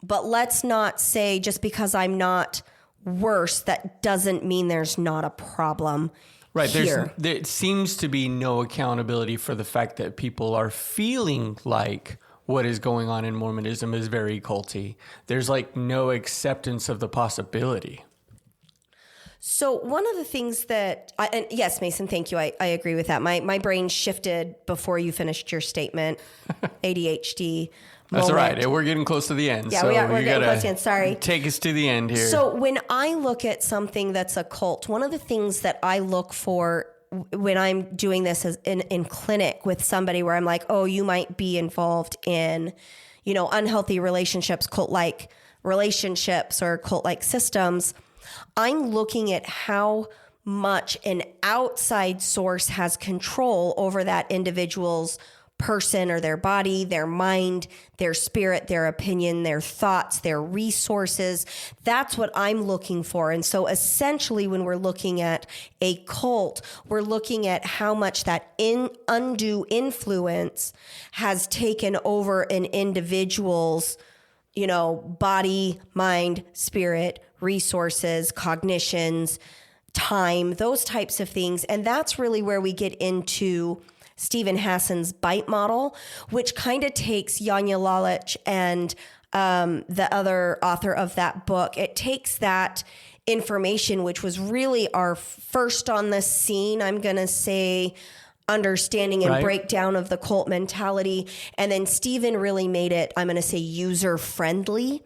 Speaker 1: But let's not say just because I'm not worse, that doesn't mean there's not a problem.
Speaker 3: Right.
Speaker 1: Here.
Speaker 3: There seems to be no accountability for the fact that people are feeling like what is going on in Mormonism is very culty. There's like no acceptance of the possibility.
Speaker 1: So one of the things that, and yes, Mason, thank you. I agree with that. My brain shifted before you finished your statement. ADHD.
Speaker 3: That's
Speaker 1: moment.
Speaker 3: all right. We're getting close to the end.
Speaker 1: Yeah,
Speaker 3: so
Speaker 1: we're getting close to the end. Sorry.
Speaker 3: Take us to the end here.
Speaker 1: So when I look at something that's a cult, one of the things that I look for when I'm doing this is in clinic with somebody where I'm like, oh, you might be involved in, unhealthy relationships, cult-like relationships or cult-like systems. I'm looking at how much an outside source has control over that individual's person or their body, their mind, their spirit, their opinion, their thoughts, their resources. That's what I'm looking for. And so essentially when we're looking at a cult, we're looking at how much that undue influence has taken an individual's, body, mind, spirit, resources, cognitions, time, those types of things. And that's really where we get into Steven Hassan's bite model, which kind of takes Janja Lalich and the other author of that book. It takes that information, which was really our first on the scene, I'm going to say, understanding and breakdown of the cult mentality. And then Steven really made it, I'm going to say, user-friendly.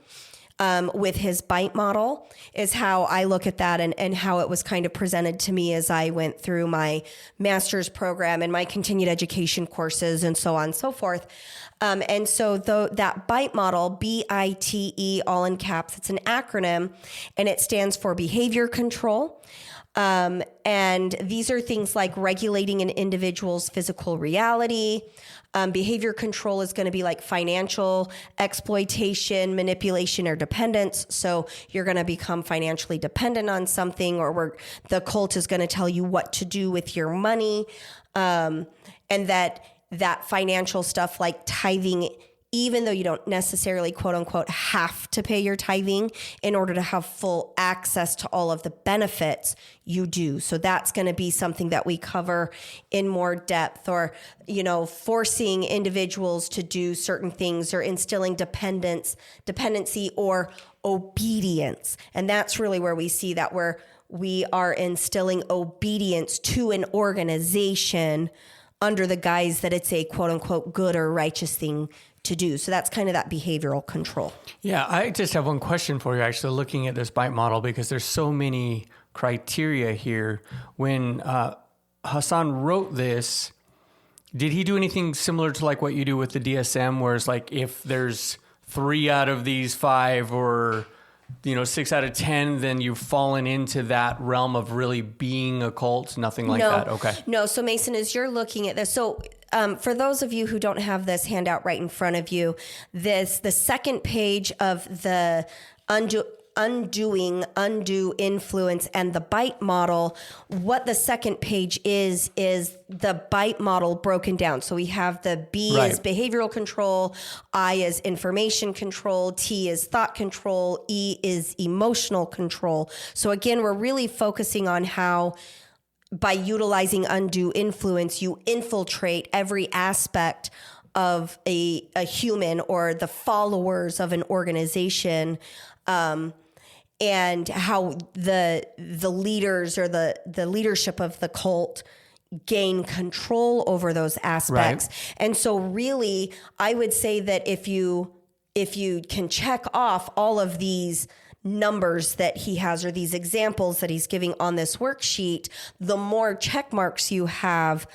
Speaker 1: With his bite model is how I look at that and how it was kind of presented to me as I went through my master's program and my continued education courses and so on and so forth. And so that bite model, BITE, all in caps, it's an acronym and it stands for behavior control. And these are things like regulating an individual's physical reality. Behavior control is going to be like financial exploitation, manipulation, or dependence. So you're going to become financially dependent on something, or the cult is going to tell you what to do with your money. And that financial stuff like tithing, even though you don't necessarily, quote unquote, have to pay your tithing in order to have full access to all of the benefits, you do. So that's going to be something that we cover in more depth, or, forcing individuals to do certain things or instilling dependency or obedience. And that's really where we see that we are instilling obedience to an organization under the guise that it's a quote unquote good or righteous thing to do. So that's kind of that behavioral control.
Speaker 3: Yeah, I just have one question for you, actually, looking at this bite model, because there's so many criteria here. When Hassan wrote this, did he do anything similar to like what you do with the DSM, where it's like if there's 3 out of these 5 or 6 out of 10, then you've fallen into that realm of really being a cult? Nothing like that. Okay.
Speaker 1: No. So Mason, as you're looking at this, so for those of you who don't have this handout right in front of you, the second page of the undue influence and the bite model, what the second page is the bite model broken down. So we have the B is behavioral control, I is information control, T is thought control, E is emotional control. So again, we're really focusing on how by utilizing undue influence, you infiltrate every aspect of a human or the followers of an organization, and how the leaders or the leadership of the cult gain control over those aspects. Right. And so really, I would say that if you can check off all of these numbers that he has or these examples that he's giving on this worksheet, the more check marks you have,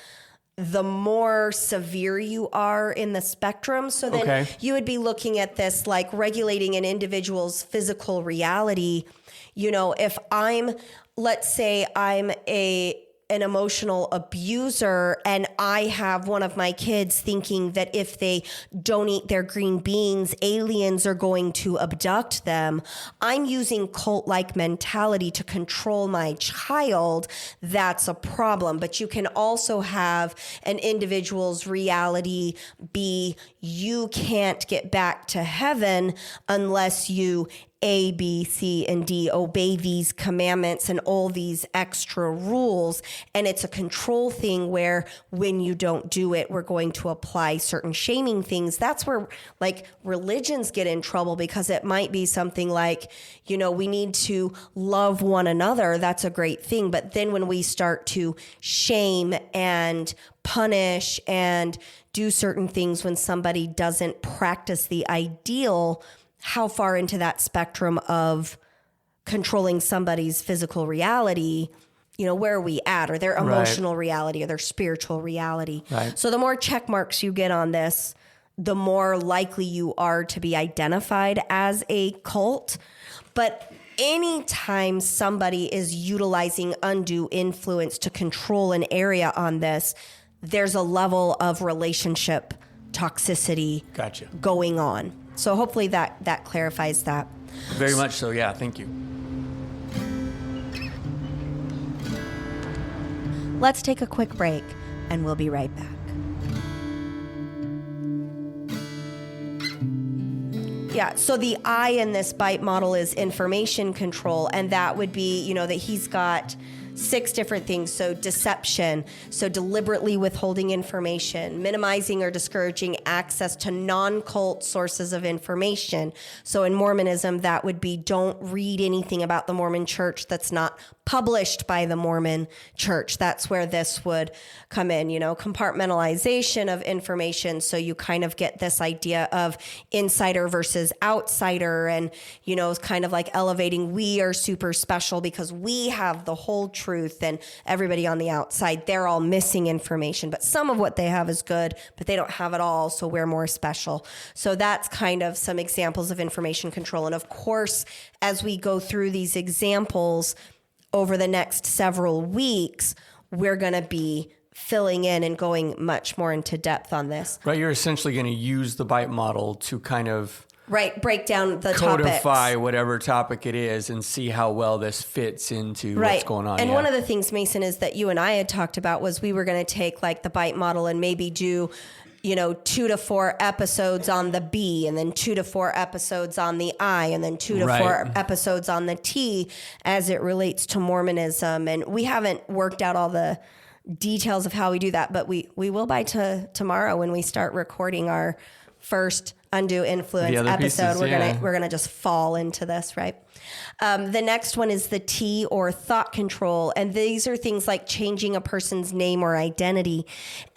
Speaker 1: the more severe you are in the spectrum. So then you would be looking at this like regulating an individual's physical reality. If let's say I'm an emotional abuser and I have one of my kids thinking that if they don't eat their green beans, aliens are going to abduct them. I'm using cult-like mentality to control my child. That's a problem. But you can also have an individual's reality be, you can't get back to heaven unless you A, B, C, and D, obey these commandments and all these extra rules. And it's a control thing where when you don't do it, we're going to apply certain shaming things. That's where like religions get in trouble, because it might be something like, we need to love one another. That's a great thing. But then when we start to shame and punish and do certain things when somebody doesn't practice the ideal, how far into that spectrum of controlling somebody's physical reality, where are we at, or their emotional reality, or their spiritual reality.
Speaker 3: Right.
Speaker 1: So the more check marks you get on this, the more likely you are to be identified as a cult. But anytime somebody is utilizing undue influence to control an area on this, there's a level of relationship toxicity going on. So hopefully that clarifies that.
Speaker 3: Very much so, yeah. Thank you.
Speaker 2: Let's take a quick break, and we'll be right back.
Speaker 1: Yeah, so the I in this BITE model is information control, and that would be, that he's got 6 different things. So deception, so deliberately withholding information, minimizing or discouraging access to non-cult sources of information. So in Mormonism, that would be don't read anything about the Mormon church that's not published by the Mormon church. That's where this would come in, compartmentalization of information. So you kind of get this idea of insider versus outsider, and, it's kind of like elevating, we are super special because we have the whole truth, and everybody on the outside, they're all missing information, but some of what they have is good, but they don't have it all, so we're more special. So that's kind of some examples of information control. And of course, as we go through these examples over the next several weeks, we're going to be filling in and going much more into depth on this.
Speaker 3: Right, you're essentially going to use the BITE model to kind of
Speaker 1: break down the
Speaker 3: codify
Speaker 1: topics.
Speaker 3: Whatever topic it is and see how well this fits into what's going on.
Speaker 1: And one of the things, Mason, is that you and I had talked about was we were going to take like the BITE model and maybe do 2 to 4 episodes on the B, and then 2 to 4 episodes on the I, and then 2 to 4 episodes on the T as it relates to Mormonism. And we haven't worked out all the details of how we do that, but we will by tomorrow when we start recording our first undue influence episode.
Speaker 3: Pieces,
Speaker 1: we're gonna just fall into this, right? The next one is the T, or thought control, and these are things like changing a person's name or identity.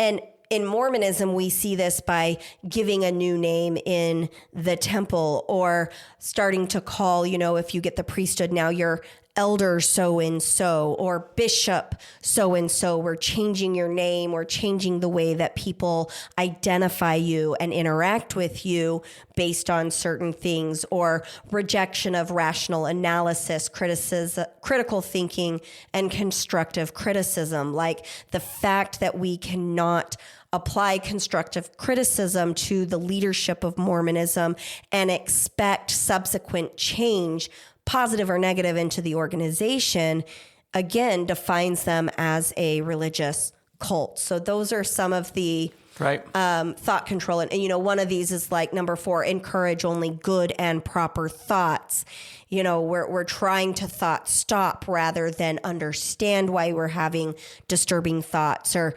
Speaker 1: And in Mormonism, we see this by giving a new name in the temple, or starting to call, if you get the priesthood now, you're elder so-and-so, or bishop so-and-so. We're changing your name, or changing the way that people identify you and interact with you based on certain things, or rejection of rational analysis, critical thinking, and constructive criticism. Like the fact that we cannot apply constructive criticism to the leadership of Mormonism and expect subsequent change, positive or negative, into the organization, again, defines them as a religious cult. So those are some of the thought control. And, one of these is like number 4, encourage only good and proper thoughts. We're trying to thought stop rather than understand why we're having disturbing thoughts, or,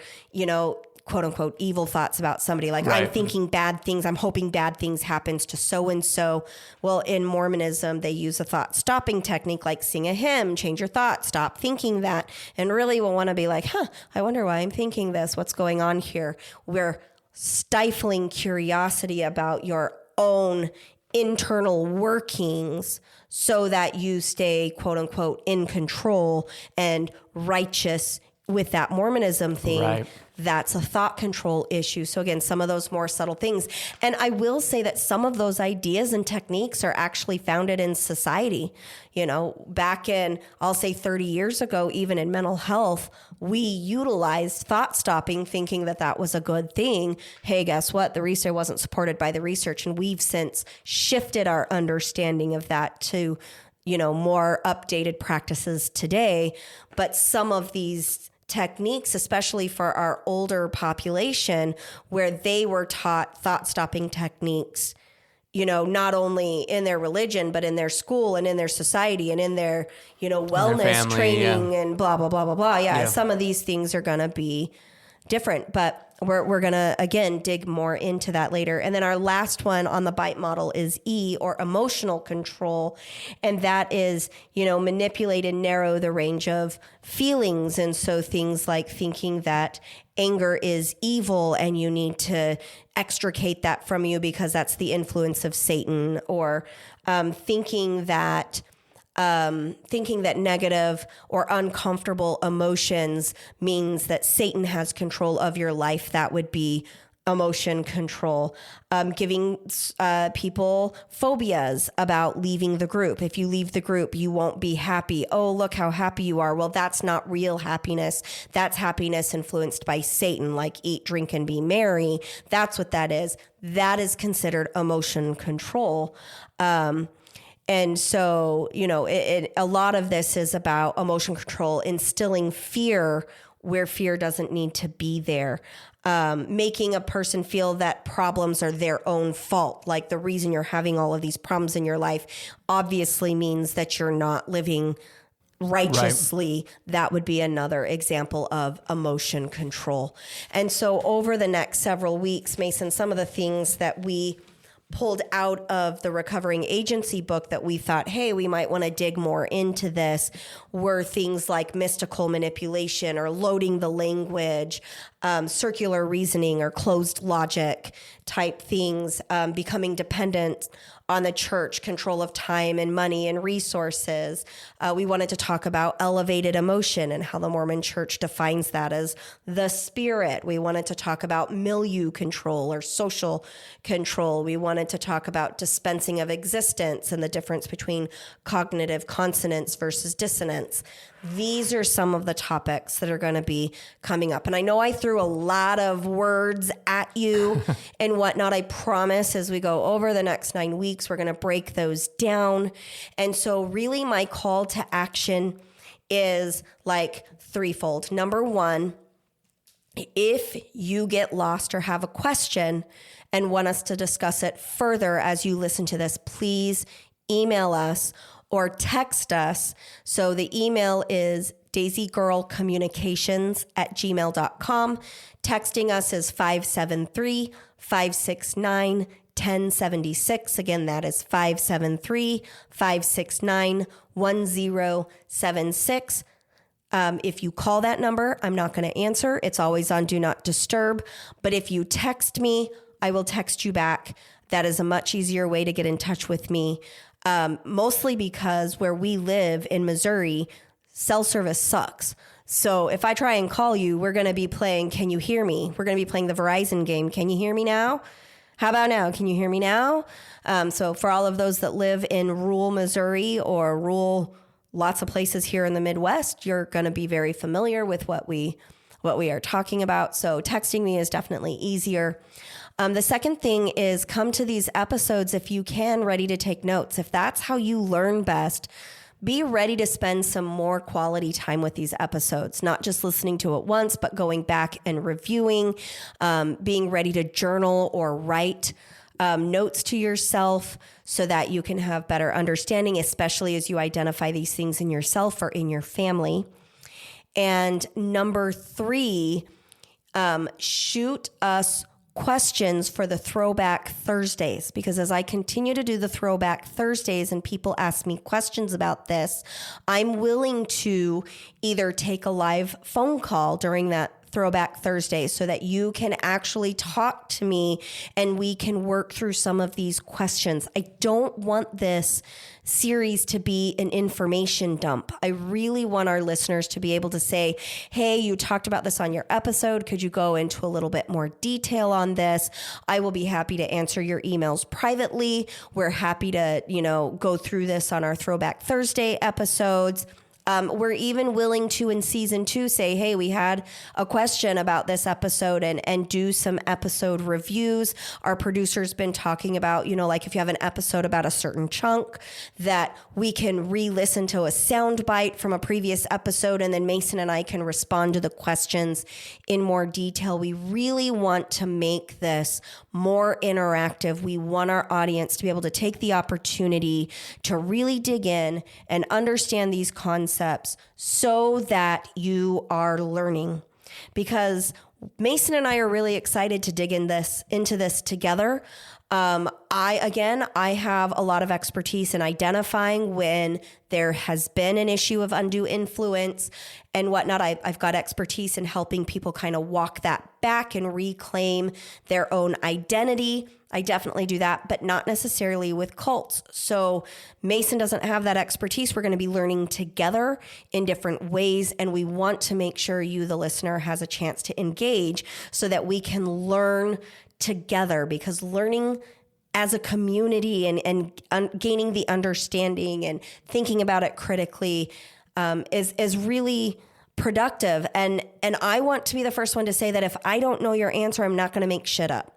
Speaker 1: quote unquote evil thoughts about somebody. Like I'm thinking bad things. I'm hoping bad things happens to so-and-so. Well, in Mormonism, they use a thought stopping technique, like sing a hymn, change your thoughts, stop thinking that. And really we'll want to be like, I wonder why I'm thinking this. What's going on here? We're stifling curiosity about your own internal workings so that you stay, quote unquote, in control and righteous with that Mormonism thing. That's a thought control issue. So again, some of those more subtle things. And I will say that some of those ideas and techniques are actually founded in society. Back in, I'll say 30 years ago, even in mental health, we utilized thought stopping, thinking that that was a good thing. Hey, guess what? The research wasn't supported by the research. And we've since shifted our understanding of that to, more updated practices today. But some of these techniques, especially for our older population, where they were taught thought-stopping techniques not only in their religion, but in their school and in their society and in their, wellness
Speaker 3: family,
Speaker 1: training and blah, blah, blah, blah, blah. Yeah. Some of these things are going to be different, but we're going to, again, dig more into that later. And then our last one on the BITE model is E, or emotional control. And that is, manipulate and narrow the range of feelings. And so things like thinking that anger is evil and you need to extricate that from you because that's the influence of Satan, or thinking that negative or uncomfortable emotions means that Satan has control of your life. That would be emotion control. Giving people phobias about leaving the group. If you leave the group, you won't be happy. Oh, look how happy you are. Well, that's not real happiness. That's happiness influenced by Satan, like eat, drink, and be merry. That's what that is. That is considered emotion control. And so, a lot of this is about emotion control, instilling fear where fear doesn't need to be there, making a person feel that problems are their own fault. Like the reason you're having all of these problems in your life obviously means that you're not living righteously. Right. That would be another example of emotion control. And so over the next several weeks, Mason, some of the things that we pulled out of the Recovering Agency book that we thought, hey, we might want to dig more into this, were things like mystical manipulation or loading the language, circular reasoning or closed logic type things, becoming dependent on the church, control of time and money and resources. We wanted to talk about elevated emotion and how the Mormon church defines that as the spirit. We wanted to talk about milieu control or social control. We wanted to talk about dispensing of existence and the difference between cognitive consonance versus dissonance. These are some of the topics that are going to be coming up. And I know I threw a lot of words at you and whatnot. I promise as we go over the next 9 weeks, we're going to break those down. And so really my call to action is like threefold. Number one, if you get lost or have a question and want us to discuss it further as you listen to this, please email us or text us. So the email is daisygirlcommunications@gmail.com. Texting us is 573-569-1076. Again, that is 573-569-1076. If you call that number, I'm not going to answer. It's always on Do Not Disturb. But if you text me, I will text you back. That is a much easier way to get in touch with me. Mostly because where we live in Missouri, cell service sucks. So if I try and call you, we're going to be playing Can You Hear Me? We're going to be playing the Verizon game. Can you hear me now? How about now? Can you hear me now? So for all of those that live in rural Missouri or rural lots of places here in the Midwest, you're going to be very familiar with what we are talking about. So texting me is definitely easier. The second thing is come to these episodes if you can, ready to take notes. If that's how you learn best, be ready to spend some more quality time with these episodes, not just listening to it once, but going back and reviewing, being ready to journal or write notes to yourself so that you can have better understanding, especially as you identify these things in yourself or in your family. And number 3, shoot us questions for the Throwback Thursdays, because as I continue to do the Throwback Thursdays and people ask me questions about this, I'm willing to either take a live phone call during that Throwback Thursday so that you can actually talk to me and we can work through some of these questions. I don't want this series to be an information dump. I really want our listeners to be able to say, hey, you talked about this on your episode. Could you go into a little bit more detail on this? I will be happy to answer your emails privately. We're happy to, go through this on our Throwback Thursday episodes. We're even willing to, in season 2, say, hey, we had a question about this episode and do some episode reviews. Our producer's been talking about, like if you have an episode about a certain chunk, that we can re-listen to a sound bite from a previous episode, and then Mason and I can respond to the questions in more detail. We really want to make this more interactive. We want our audience to be able to take the opportunity to really dig in and understand these concepts so that you are learning. Because Mason and I are really excited to dig into this together. I have a lot of expertise in identifying when there has been an issue of undue influence and whatnot. I've got expertise in helping people kind of walk that back and reclaim their own identity. I definitely do that, but not necessarily with cults. So Mason doesn't have that expertise. We're going to be learning together in different ways, and we want to make sure you, the listener, has a chance to engage so that we can learn together, because learning as a community and gaining the understanding and thinking about it critically is really productive. And I want to be the first one to say that if I don't know your answer, I'm not going to make shit up.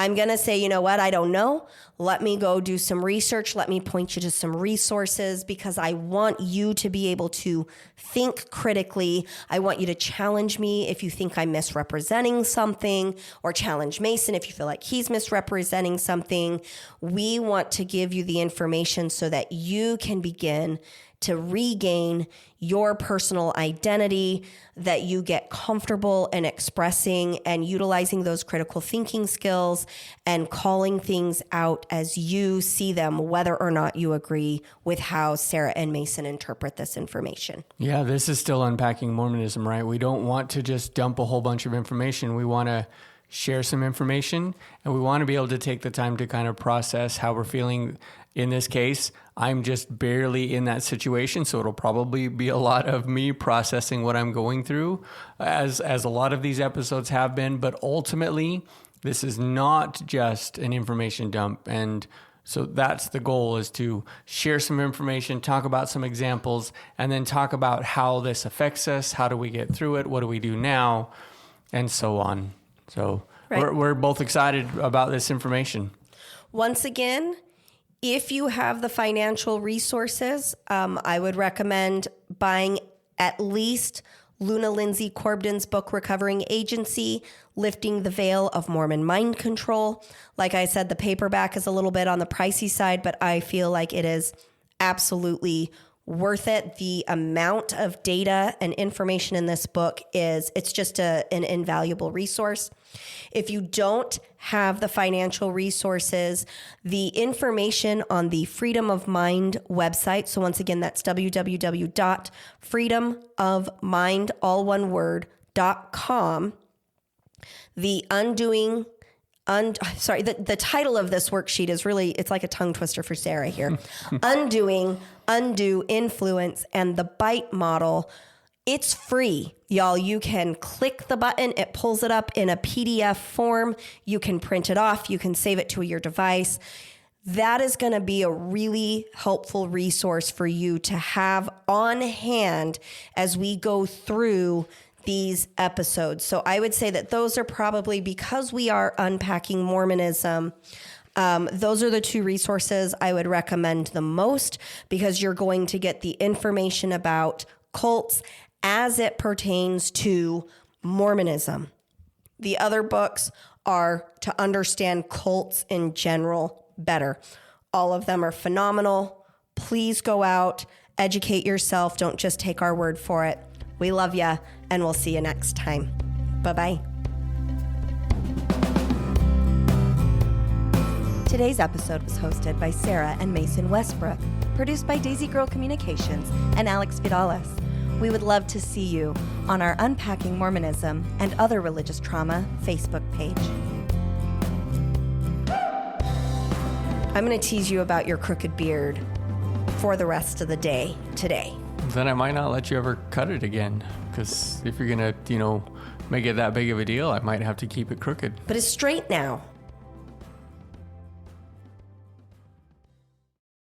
Speaker 1: I'm going to say, you know what? I don't know. Let me go do some research. Let me point you to some resources, because I want you to be able to think critically. I want you to challenge me if you think I'm misrepresenting something, or challenge Mason if you feel like he's misrepresenting something. We want to give you the information so that you can begin to regain your personal identity, that you get comfortable in expressing and utilizing those critical thinking skills and calling things out as you see them, whether or not you agree with how Sarah and Mason interpret this information.
Speaker 3: Yeah, this is still unpacking Mormonism, right? We don't want to just dump a whole bunch of information. We want to share some information, and we want to be able to take the time to kind of process how we're feeling. In this case, I'm just barely in that situation, so it'll probably be a lot of me processing what I'm going through, as a lot of these episodes have been. But ultimately, this is not just an information dump. And so that's the goal, is to share some information, talk about some examples, and then talk about how this affects us. How do we get through it? What do we do now? And so on. So
Speaker 1: right.
Speaker 3: We're both excited about this information.
Speaker 1: Once again, if you have the financial resources, I would recommend buying at least Luna Lindsey Corbden's book, Recovering Agency, Lifting the Veil of Mormon Mind Control. Like I said, the paperback is a little bit on the pricey side, but I feel like it is absolutely worth it. The amount of data and information in this book it's just an invaluable resource. If you don't have the financial resources, the information on the Freedom of Mind website, so once again, that's www.freedomofmind, all one word, .com. The title of this worksheet is really, it's like a tongue twister for Sarah here. Undoing Undue Influence and the Bite Model. It's free, y'all. You can click the button. It pulls it up in a PDF form. You can print it off. You can save it to your device. That is going to be a really helpful resource for you to have on hand as we go through these episodes. So I would say that those are probably, because we are unpacking Mormonism, those are the two resources I would recommend the most, because you're going to get the information about cults as it pertains to Mormonism. The other books are to understand cults in general better. All of them are phenomenal. Please go out, educate yourself. Don't just take our word for it. We love you, and we'll see you next time. Bye-bye.
Speaker 2: Today's episode was hosted by Sarah and Mason Westbrook, produced by Daisy Girl Communications and Alex Vidalis. We would love to see you on our Unpacking Mormonism and Other Religious Trauma Facebook page.
Speaker 1: I'm going to tease you about your crooked beard for the rest of the day today.
Speaker 3: Then I might not let you ever cut it again, because if you're going to, make it that big of a deal, I might have to keep it crooked.
Speaker 1: But it's straight now.